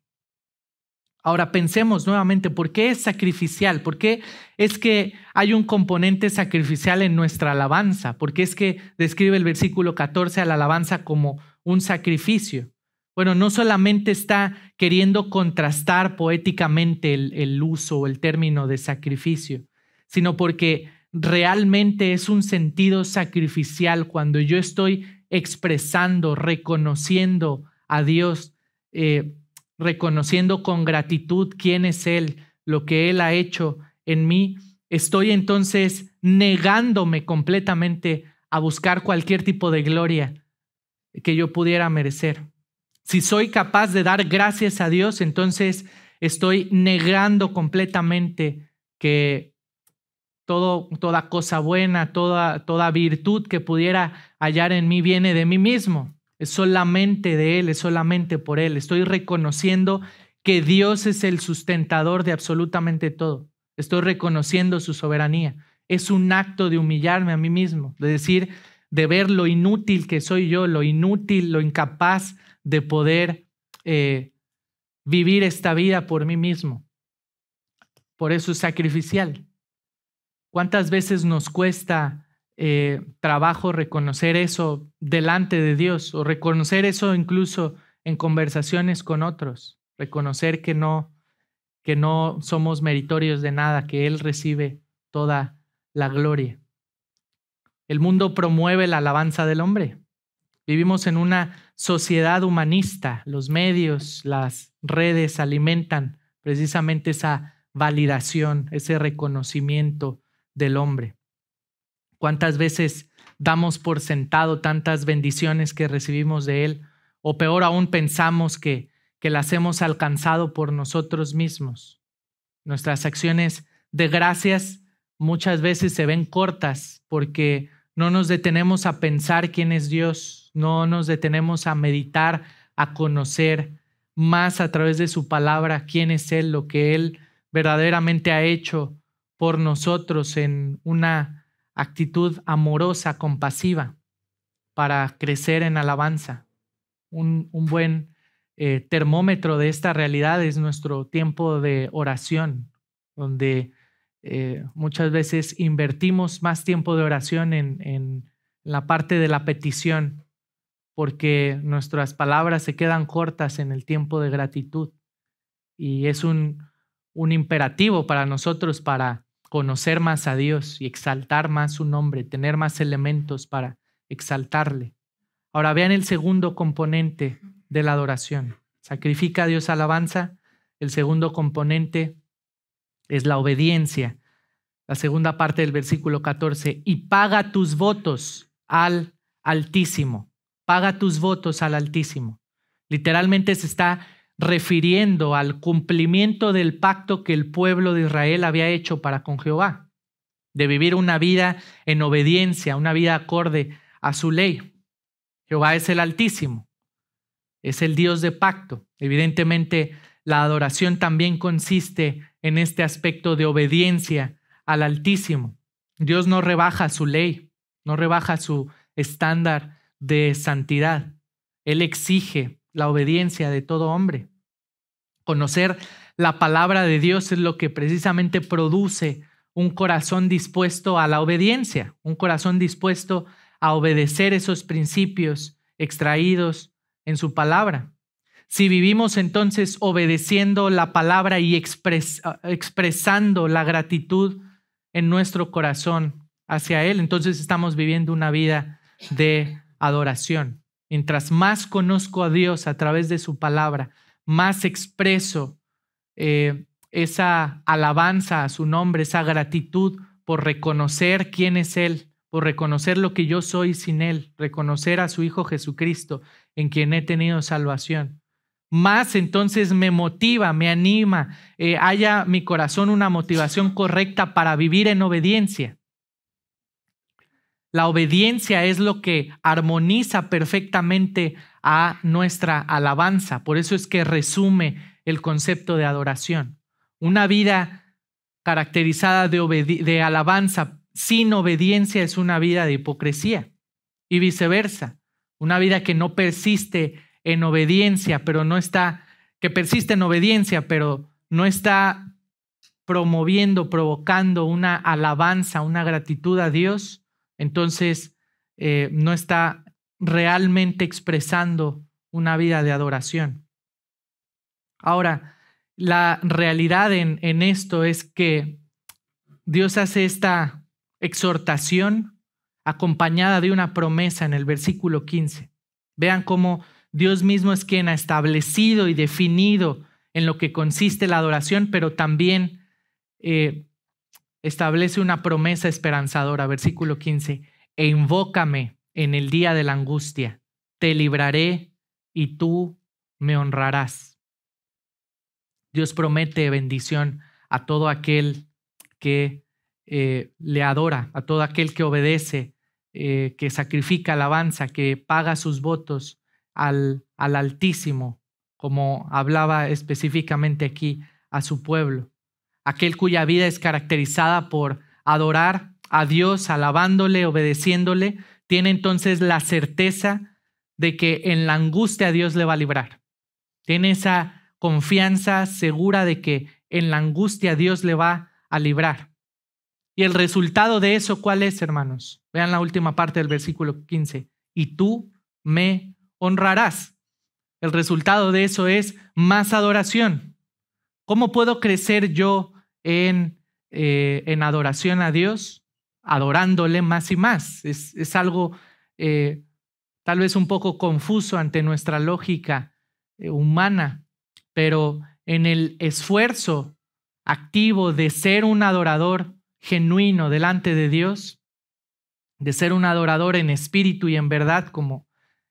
A: Ahora pensemos nuevamente, ¿por qué es sacrificial? ¿Por qué es que hay un componente sacrificial en nuestra alabanza? ¿Por qué es que describe el versículo 14 a la alabanza como un sacrificio? Bueno, no solamente está queriendo contrastar poéticamente el uso o el término de sacrificio, sino porque realmente es un sentido sacrificial cuando yo estoy expresando, reconociendo a Dios, reconociendo con gratitud quién es Él, lo que Él ha hecho en mí. Estoy entonces negándome completamente a buscar cualquier tipo de gloria que yo pudiera merecer. Si soy capaz de dar gracias a Dios, entonces estoy negando completamente que toda cosa buena, toda virtud que pudiera hallar en mí viene de mí mismo. Es solamente de Él, es solamente por Él. Estoy reconociendo que Dios es el sustentador de absolutamente todo. Estoy reconociendo su soberanía. Es un acto de humillarme a mí mismo, de decir, de ver lo inútil que soy yo, lo inútil, lo incapaz de poder vivir esta vida por mí mismo. Por eso es sacrificial. ¿Cuántas veces nos cuesta trabajo reconocer eso delante de Dios o reconocer eso incluso en conversaciones con otros? Reconocer que no somos meritorios de nada, que Él recibe toda la gloria. El mundo promueve la alabanza del hombre. Vivimos en una sociedad humanista. Los medios, las redes alimentan precisamente esa validación, ese reconocimiento del hombre. ¿Cuántas veces damos por sentado tantas bendiciones que recibimos de Él? O peor aún, pensamos que las hemos alcanzado por nosotros mismos. Nuestras acciones de gracias muchas veces se ven cortas porque no nos detenemos a pensar quién es Dios, no nos detenemos a meditar, a conocer más a través de su palabra quién es Él, lo que Él verdaderamente ha hecho por nosotros en una actitud amorosa, compasiva, para crecer en alabanza. Un buen termómetro de esta realidad es nuestro tiempo de oración, donde muchas veces invertimos más tiempo de oración en la parte de la petición, porque nuestras palabras se quedan cortas en el tiempo de gratitud. Y es un imperativo para nosotros para conocer más a Dios y exaltar más su nombre, tener más elementos para exaltarle. Ahora vean el segundo componente de la adoración. Sacrifica a Dios alabanza. El segundo componente es la obediencia. La segunda parte del versículo 14. Y paga tus votos al Altísimo. Paga tus votos al Altísimo. Literalmente se está refiriendo al cumplimiento del pacto que el pueblo de Israel había hecho para con Jehová, de vivir una vida en obediencia, una vida acorde a su ley. Jehová es el Altísimo, es el Dios de pacto. Evidentemente, la adoración también consiste en este aspecto de obediencia al Altísimo. Dios no rebaja su ley, no rebaja su estándar de santidad. Él exige la obediencia de todo hombre. Conocer la palabra de Dios es lo que precisamente produce un corazón dispuesto a la obediencia, un corazón dispuesto a obedecer esos principios extraídos en su palabra. Si vivimos entonces obedeciendo la palabra y expresando la gratitud en nuestro corazón hacia Él, entonces estamos viviendo una vida de adoración. Mientras más conozco a Dios a través de su palabra, más expreso esa alabanza a su nombre, esa gratitud por reconocer quién es Él, por reconocer lo que yo soy sin Él, reconocer a su Hijo Jesucristo en quien he tenido salvación. Más entonces me motiva, me anima, haya mi corazón una motivación correcta para vivir en obediencia. La obediencia es lo que armoniza perfectamente a nuestra alabanza. Por eso es que resume el concepto de adoración. Una vida caracterizada de alabanza sin obediencia es una vida de hipocresía y viceversa. Una vida que no persiste en obediencia, que persiste en obediencia, pero no está provocando una alabanza, una gratitud a Dios, entonces no está realmente expresando una vida de adoración. Ahora, la realidad en esto es que Dios hace esta exhortación acompañada de una promesa en el versículo 15. Vean cómo Dios mismo es quien ha establecido y definido en lo que consiste la adoración, pero también establece una promesa esperanzadora. Versículo 15. E invócame en el día de la angustia, te libraré y tú me honrarás. Dios promete bendición a todo aquel que le adora, a todo aquel que obedece, que sacrifica alabanza, que paga sus votos al Altísimo, como hablaba específicamente aquí a su pueblo. Aquel cuya vida es caracterizada por adorar a Dios, alabándole, obedeciéndole, tiene entonces la certeza de que en la angustia Dios le va a librar. Tiene esa confianza segura de que en la angustia Dios le va a librar. Y el resultado de eso, ¿cuál es, hermanos? Vean la última parte del versículo 15. Y tú me honrarás. El resultado de eso es más adoración. ¿Cómo puedo crecer yo en adoración a Dios? Adorándole más y más. Es algo tal vez un poco confuso ante nuestra lógica humana, pero en el esfuerzo activo de ser un adorador genuino delante de Dios, de ser un adorador en espíritu y en verdad, como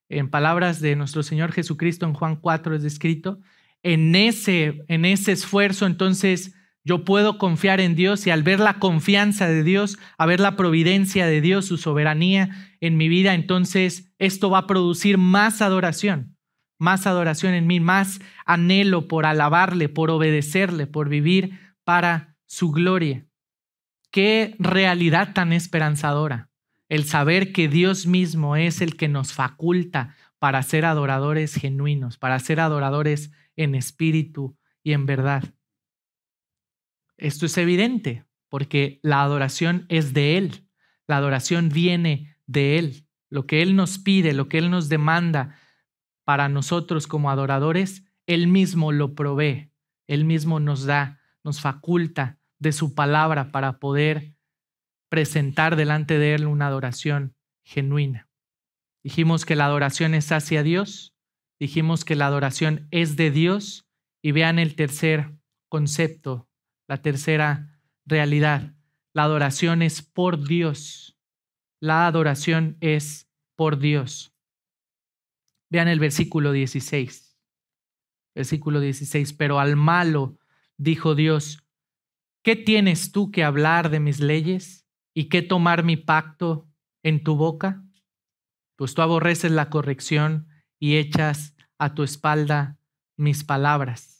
A: en palabras de nuestro Señor Jesucristo en Juan 4 es descrito, en ese esfuerzo entonces yo puedo confiar en Dios, y al ver la confianza de Dios, a ver la providencia de Dios, su soberanía en mi vida, entonces esto va a producir más adoración en mí, más anhelo por alabarle, por obedecerle, por vivir para su gloria. Qué realidad tan esperanzadora, el saber que Dios mismo es el que nos faculta para ser adoradores genuinos, para ser adoradores en espíritu y en verdad. Esto es evidente porque la adoración es de Él, la adoración viene de Él. Lo que Él nos pide, lo que Él nos demanda para nosotros como adoradores, Él mismo lo provee, Él mismo nos da, nos faculta de su palabra para poder presentar delante de Él una adoración genuina. Dijimos que la adoración es hacia Dios, dijimos que la adoración es de Dios, y vean el tercer concepto, la tercera realidad. La adoración es por Dios. La adoración es por Dios. Vean el versículo 16. Versículo 16. Pero al malo dijo Dios: ¿qué tienes tú que hablar de mis leyes y qué tomar mi pacto en tu boca? Pues tú aborreces la corrección y echas a tu espalda mis palabras.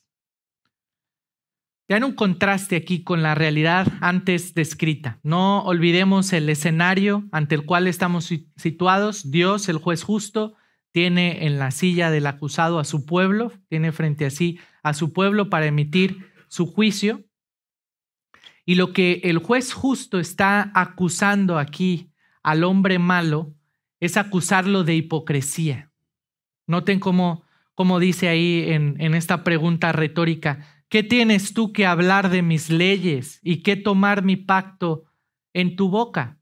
A: Vean un contraste aquí con la realidad antes descrita. No olvidemos el escenario ante el cual estamos situados. Dios, el juez justo, tiene en la silla del acusado a su pueblo, tiene frente a sí a su pueblo para emitir su juicio. Y lo que el juez justo está acusando aquí al hombre malo es acusarlo de hipocresía. Noten cómo dice ahí en esta pregunta retórica: ¿qué tienes tú que hablar de mis leyes y qué tomar mi pacto en tu boca?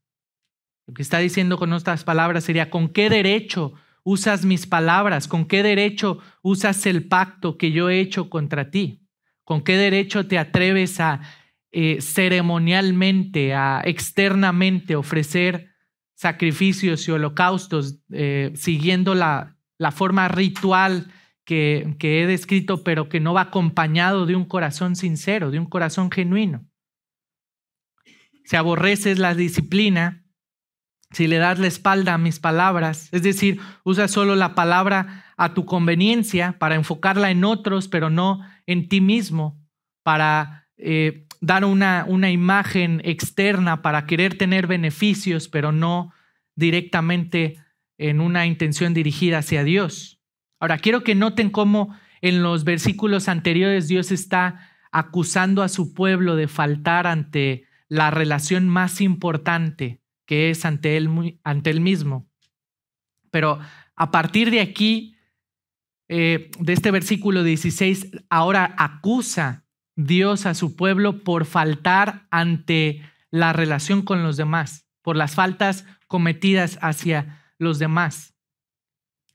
A: Lo que está diciendo con estas palabras sería: ¿con qué derecho usas mis palabras? ¿Con qué derecho usas el pacto que yo he hecho contra ti? ¿Con qué derecho te atreves a ceremonialmente, externamente ofrecer sacrificios y holocaustos siguiendo la forma ritual que he descrito, pero que no va acompañado de un corazón sincero, de un corazón genuino? Si aborreces la disciplina, si le das la espalda a mis palabras, es decir, usas solo la palabra a tu conveniencia para enfocarla en otros, pero no en ti mismo, para dar una imagen externa, para querer tener beneficios, pero no directamente en una intención dirigida hacia Dios. Ahora, quiero que noten cómo en los versículos anteriores Dios está acusando a su pueblo de faltar ante la relación más importante, que es ante él mismo. Pero a partir de aquí de este versículo 16, ahora acusa Dios a su pueblo por faltar ante la relación con los demás, por las faltas cometidas hacia los demás.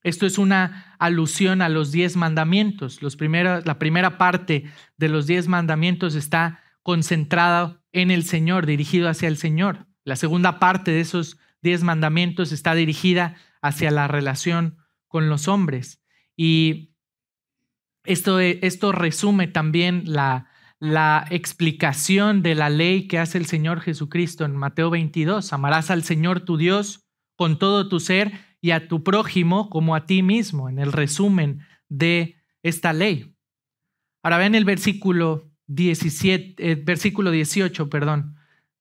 A: Esto es una alusión a los 10 mandamientos. La primera parte de los 10 mandamientos está concentrada en el Señor, dirigido hacia el Señor. La segunda parte de esos 10 mandamientos está dirigida hacia la relación con los hombres. Y esto resume también la explicación de la ley que hace el Señor Jesucristo en Mateo 22. Amarás al Señor tu Dios con todo tu ser y a tu prójimo como a ti mismo, en el resumen de esta ley. Ahora vean el versículo 18,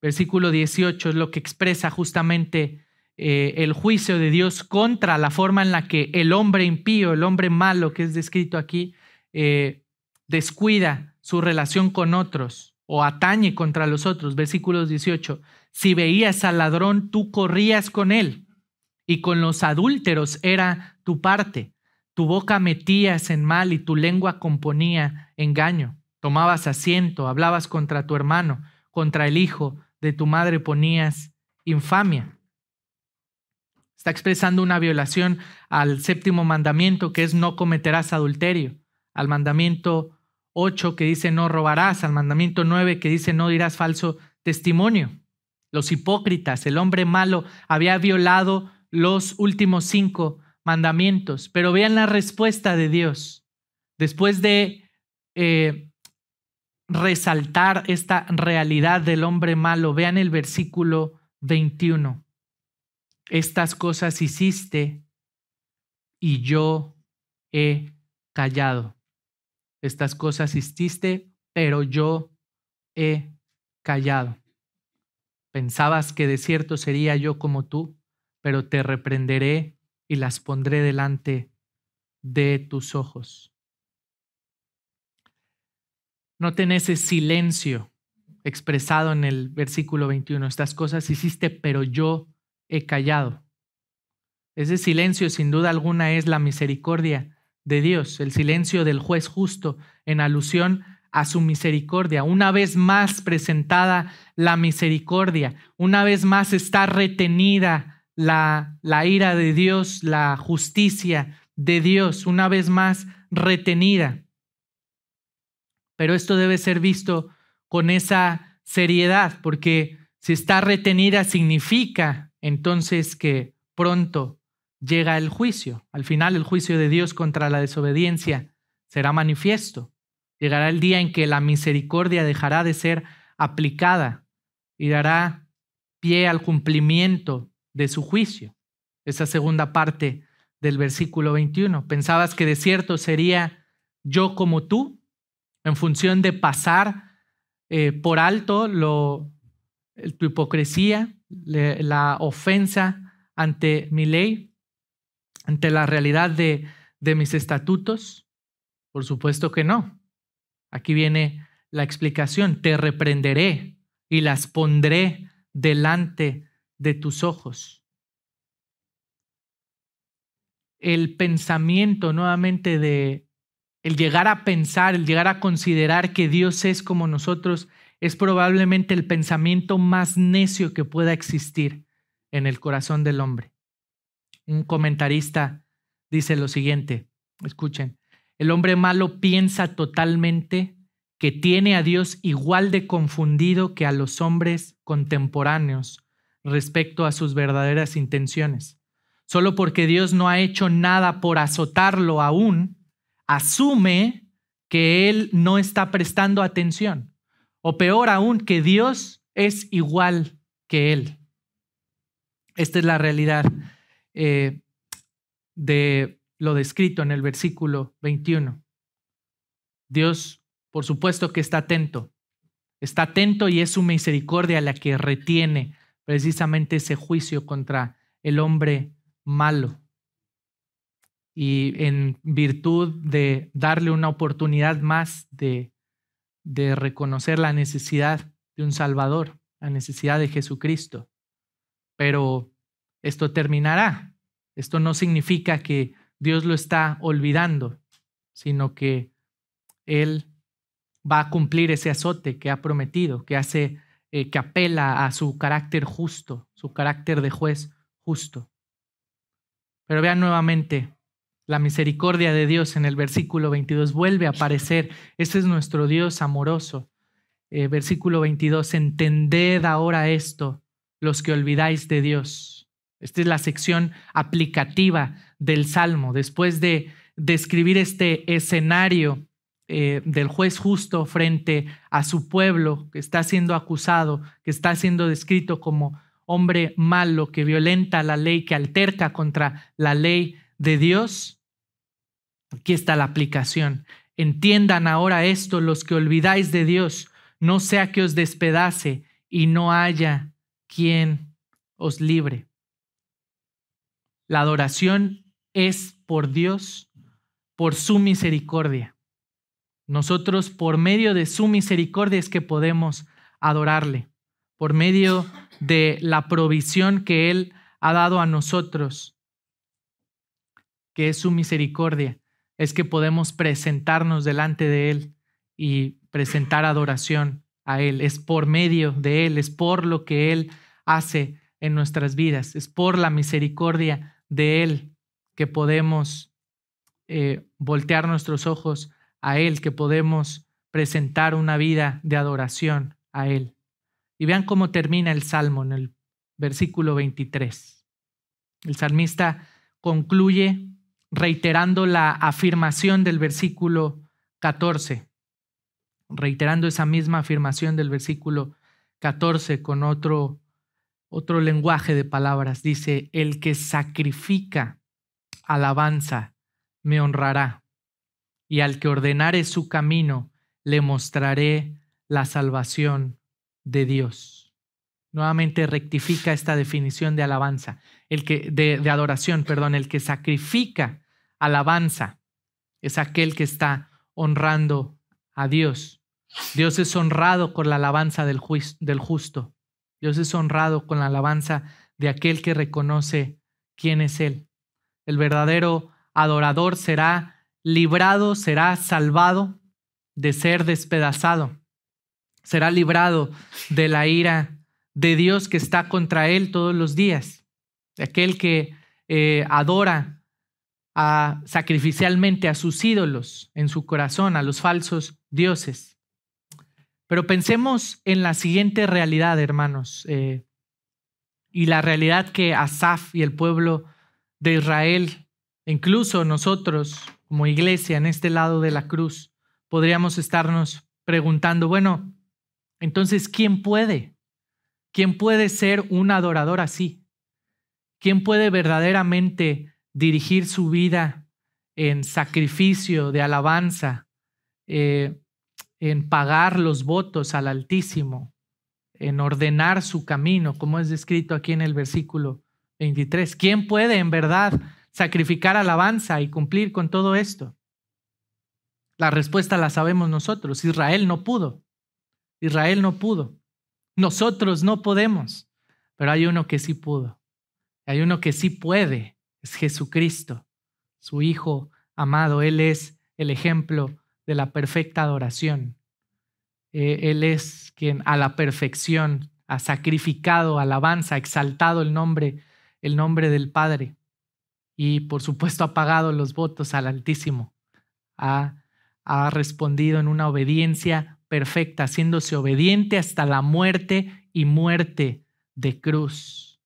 A: Versículo 18 es lo que expresa justamente el juicio de Dios contra la forma en la que el hombre impío, el hombre malo que es descrito aquí, descuida su relación con otros o atañe contra los otros. Versículo 18, si veías al ladrón, tú corrías con él, y con los adúlteros era tu parte. Tu boca metías en mal y tu lengua componía engaño. Tomabas asiento, hablabas contra tu hermano, contra el hijo de tu madre ponías infamia. Está expresando una violación al 7º mandamiento, que es no cometerás adulterio, al mandamiento 8 que dice no robarás, al mandamiento 9 que dice no dirás falso testimonio. Los hipócritas, el hombre malo, había violado los últimos 5 mandamientos, pero vean la respuesta de Dios. Después de resaltar esta realidad del hombre malo, vean el versículo 21. Estas cosas hiciste y yo he callado. Estas cosas hiciste, pero yo he callado. Pensabas que de cierto sería yo como tú, pero te reprenderé y las pondré delante de tus ojos. Noten ese silencio expresado en el versículo 21. Estas cosas hiciste, pero yo he callado. Ese silencio, sin duda alguna, es la misericordia de Dios, el silencio del juez justo en alusión a su misericordia. Una vez más presentada la misericordia, una vez más está retenida la ira de Dios, la justicia de Dios, una vez más retenida. Pero esto debe ser visto con esa seriedad, porque si está retenida significa entonces que pronto llega el juicio. Al final, el juicio de Dios contra la desobediencia será manifiesto. Llegará el día en que la misericordia dejará de ser aplicada y dará pie al cumplimiento de su juicio. Esa segunda parte del versículo 21. ¿Pensabas que de cierto sería yo como tú? En función de pasar por alto tu hipocresía, la ofensa ante mi ley, ante la realidad de mis estatutos. Por supuesto que no. Aquí viene la explicación. Te reprenderé y las pondré delante de tus ojos. El pensamiento nuevamente el llegar a pensar, el llegar a considerar que Dios es como nosotros, es probablemente el pensamiento más necio que pueda existir en el corazón del hombre. Un comentarista dice lo siguiente, escuchen, el hombre malo piensa totalmente que tiene a Dios igual de confundido que a los hombres contemporáneos respecto a sus verdaderas intenciones. Solo porque Dios no ha hecho nada por azotarlo aún, asume que él no está prestando atención, o peor aún, que Dios es igual que él. Esta es la realidad de lo descrito en el versículo 21. Dios, por supuesto que está atento y es su misericordia la que retiene precisamente ese juicio contra el hombre malo. Y en virtud de darle una oportunidad más de reconocer la necesidad de un Salvador, la necesidad de Jesucristo. Pero esto terminará. Esto no significa que Dios lo está olvidando, sino que Él va a cumplir ese azote que ha prometido, que apela a su carácter justo, su carácter de juez justo. Pero vean nuevamente la misericordia de Dios en el versículo 22. Vuelve a aparecer. Este es nuestro Dios amoroso. Versículo 22. Entended ahora esto, los que olvidáis de Dios. Esta es la sección aplicativa del Salmo. Después de describir este escenario del juez justo frente a su pueblo que está siendo acusado, que está siendo descrito como hombre malo, que violenta la ley, que alterca contra la ley de Dios. Aquí está la aplicación. Entiendan ahora esto, los que olvidáis de Dios, no sea que os despedace y no haya quien os libre. La adoración es por Dios, por su misericordia. Nosotros, por medio de su misericordia, es que podemos adorarle. Por medio de la provisión que Él ha dado a nosotros, que es su misericordia, es que podemos presentarnos delante de Él y presentar adoración a Él. Es por medio de Él, es por lo que Él hace en nuestras vidas, es por la misericordia de Él que podemos voltear nuestros ojos a Él, que podemos presentar una vida de adoración a Él. Y vean cómo termina el Salmo en el versículo 23. El salmista concluye reiterando la afirmación del versículo 14, reiterando esa misma afirmación del versículo 14 con otro lenguaje de palabras. Dice, el que sacrifica alabanza me honrará, y al que ordenare su camino le mostraré la salvación de Dios. Nuevamente rectifica esta definición de alabanza, de adoración, perdón. El que sacrifica alabanza es aquel que está honrando a Dios. Dios es honrado con la alabanza del justo. Dios es honrado con la alabanza de aquel que reconoce quién es Él. El verdadero adorador será librado, será salvado de ser despedazado. Será librado de la ira de Dios que está contra él todos los días. Aquel que adora sacrificialmente a sus ídolos en su corazón, a los falsos dioses. Pero pensemos en la siguiente realidad, hermanos, y la realidad que Asaf y el pueblo de Israel, incluso nosotros como iglesia en este lado de la cruz, podríamos estarnos preguntando, bueno, entonces, ¿quién puede? ¿Quién puede ser un adorador así? ¿Quién puede verdaderamente dirigir su vida en sacrificio de alabanza, en pagar los votos al Altísimo, en ordenar su camino, como es descrito aquí en el versículo 23? ¿Quién puede en verdad sacrificar alabanza y cumplir con todo esto? La respuesta la sabemos nosotros. Israel no pudo. Israel no pudo. Nosotros no podemos. Pero hay uno que sí pudo. Hay uno que sí puede. Es Jesucristo, su Hijo amado. Él es el ejemplo de la perfecta adoración. Él es quien a la perfección ha sacrificado alabanza, ha exaltado el nombre del Padre. Y por supuesto ha pagado los votos al Altísimo. Ha respondido en una obediencia perfecta, haciéndose obediente hasta la muerte y muerte de cruz.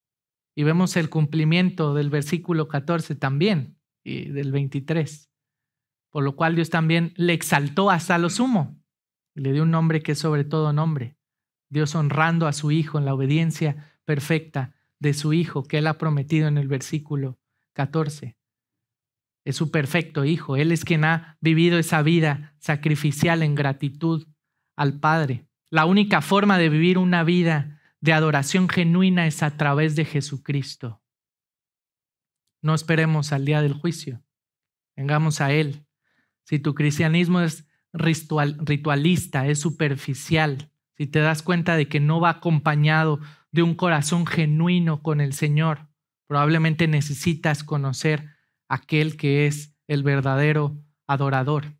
A: Y vemos el cumplimiento del versículo 14 también, y del 23. Por lo cual Dios también le exaltó hasta lo sumo y le dio un nombre que es sobre todo nombre. Dios honrando a su Hijo en la obediencia perfecta de su Hijo que Él ha prometido en el versículo 14. Es su perfecto Hijo. Él es quien ha vivido esa vida sacrificial en gratitud al Padre. La única forma de vivir una vida de adoración genuina es a través de Jesucristo. No esperemos al día del juicio. Vengamos a Él. Si tu cristianismo es ritualista, es superficial, si te das cuenta de que no va acompañado de un corazón genuino con el Señor, probablemente necesitas conocer aquel que es el verdadero adorador,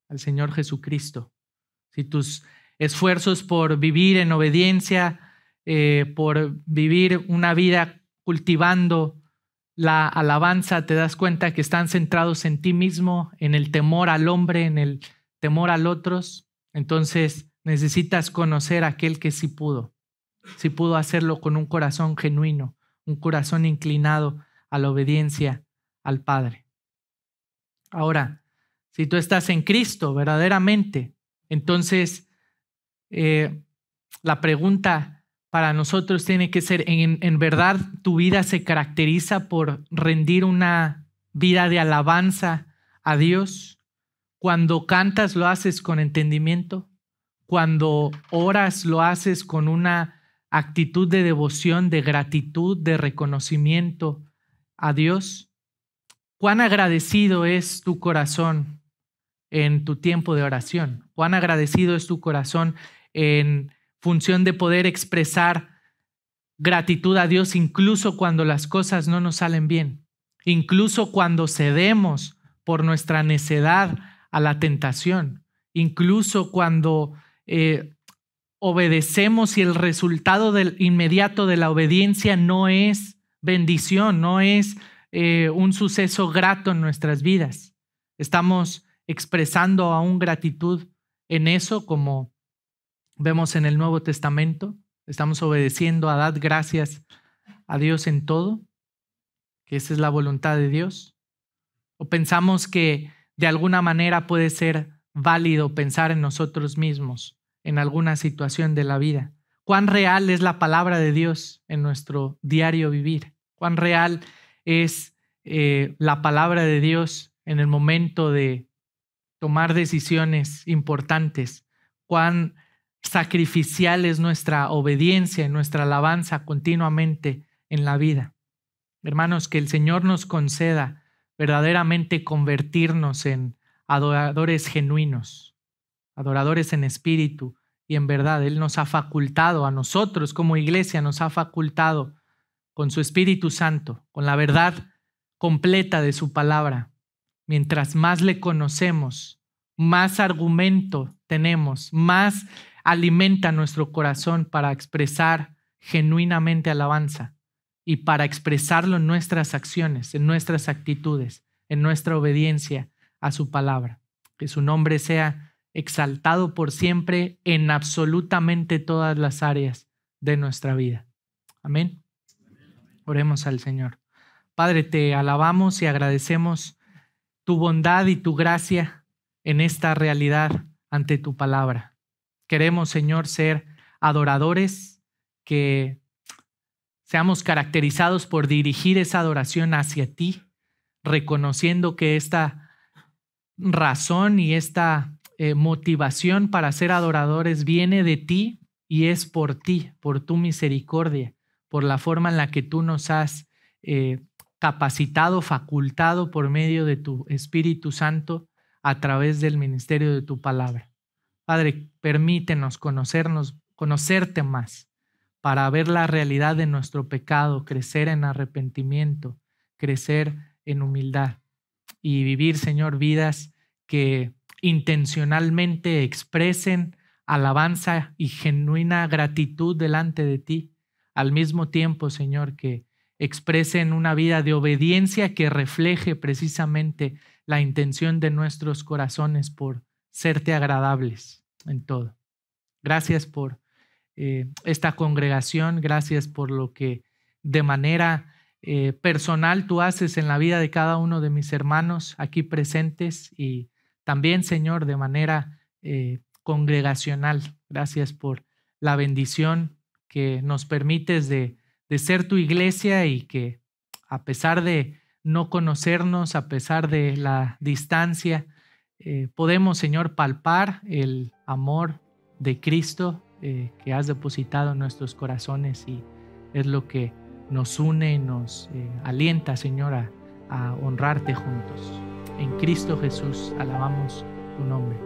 A: al Señor Jesucristo. Si tus esfuerzos por vivir en obediencia, por vivir una vida cultivando la alabanza, te das cuenta que están centrados en ti mismo, en el temor al hombre, en el temor al otros, entonces necesitas conocer a aquel que sí pudo hacerlo con un corazón genuino, un corazón inclinado a la obediencia al Padre. Ahora, si tú estás en Cristo verdaderamente, entonces la pregunta para nosotros tiene que ser, ¿en verdad tu vida se caracteriza por rendir una vida de alabanza a Dios? Cuando cantas, ¿lo haces con entendimiento? Cuando oras, ¿lo haces con una actitud de devoción, de gratitud, de reconocimiento a Dios? ¿Cuán agradecido es tu corazón en tu tiempo de oración? ¿Cuán agradecido es tu corazón en función de poder expresar gratitud a Dios incluso cuando las cosas no nos salen bien, incluso cuando cedemos por nuestra necedad a la tentación, incluso cuando obedecemos y el resultado inmediato de la obediencia no es bendición, no es un suceso grato en nuestras vidas? Estamos expresando aún gratitud en eso, como vemos en el Nuevo Testamento. Estamos obedeciendo a dar gracias a Dios en todo, que esa es la voluntad de Dios. O pensamos que de alguna manera puede ser válido pensar en nosotros mismos en alguna situación de la vida. ¿Cuán real es la palabra de Dios en nuestro diario vivir? ¿Cuán real es la palabra de Dios en el momento de tomar decisiones importantes? ¿Cuán sacrificial es nuestra obediencia, nuestra alabanza continuamente en la vida? Hermanos, que el Señor nos conceda verdaderamente convertirnos en adoradores genuinos, adoradores en espíritu y en verdad. Él nos ha facultado, a nosotros como iglesia, nos ha facultado con su Espíritu Santo, con la verdad completa de su palabra. Mientras más le conocemos, más argumento tenemos, más alimenta nuestro corazón para expresar genuinamente alabanza y para expresarlo en nuestras acciones, en nuestras actitudes, en nuestra obediencia a su palabra. Que su nombre sea exaltado por siempre en absolutamente todas las áreas de nuestra vida. Amén. Oremos al Señor. Padre, te alabamos y agradecemos tu bondad y tu gracia en esta realidad ante tu palabra. Queremos, Señor, ser adoradores, que seamos caracterizados por dirigir esa adoración hacia ti, reconociendo que esta razón y esta motivación para ser adoradores viene de ti y es por ti, por tu misericordia, por la forma en la que tú nos has capacitado, facultado por medio de tu Espíritu Santo a través del ministerio de tu palabra. Padre, permítenos conocerte más para ver la realidad de nuestro pecado, crecer en arrepentimiento, crecer en humildad y vivir, Señor, vidas que intencionalmente expresen alabanza y genuina gratitud delante de ti, al mismo tiempo, Señor, que expresen una vida de obediencia que refleje precisamente la intención de nuestros corazones por serte agradables en todo. Gracias por esta congregación, gracias por lo que de manera personal tú haces en la vida de cada uno de mis hermanos aquí presentes y también, Señor, de manera congregacional. Gracias por la bendición que nos permites de ser tu iglesia y que a pesar de no conocernos, a pesar de la distancia, podemos, Señor, palpar el amor de Cristo que has depositado en nuestros corazones y es lo que nos une y nos alienta, Señor, a honrarte juntos. En Cristo Jesús alabamos tu nombre.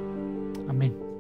A: Amén.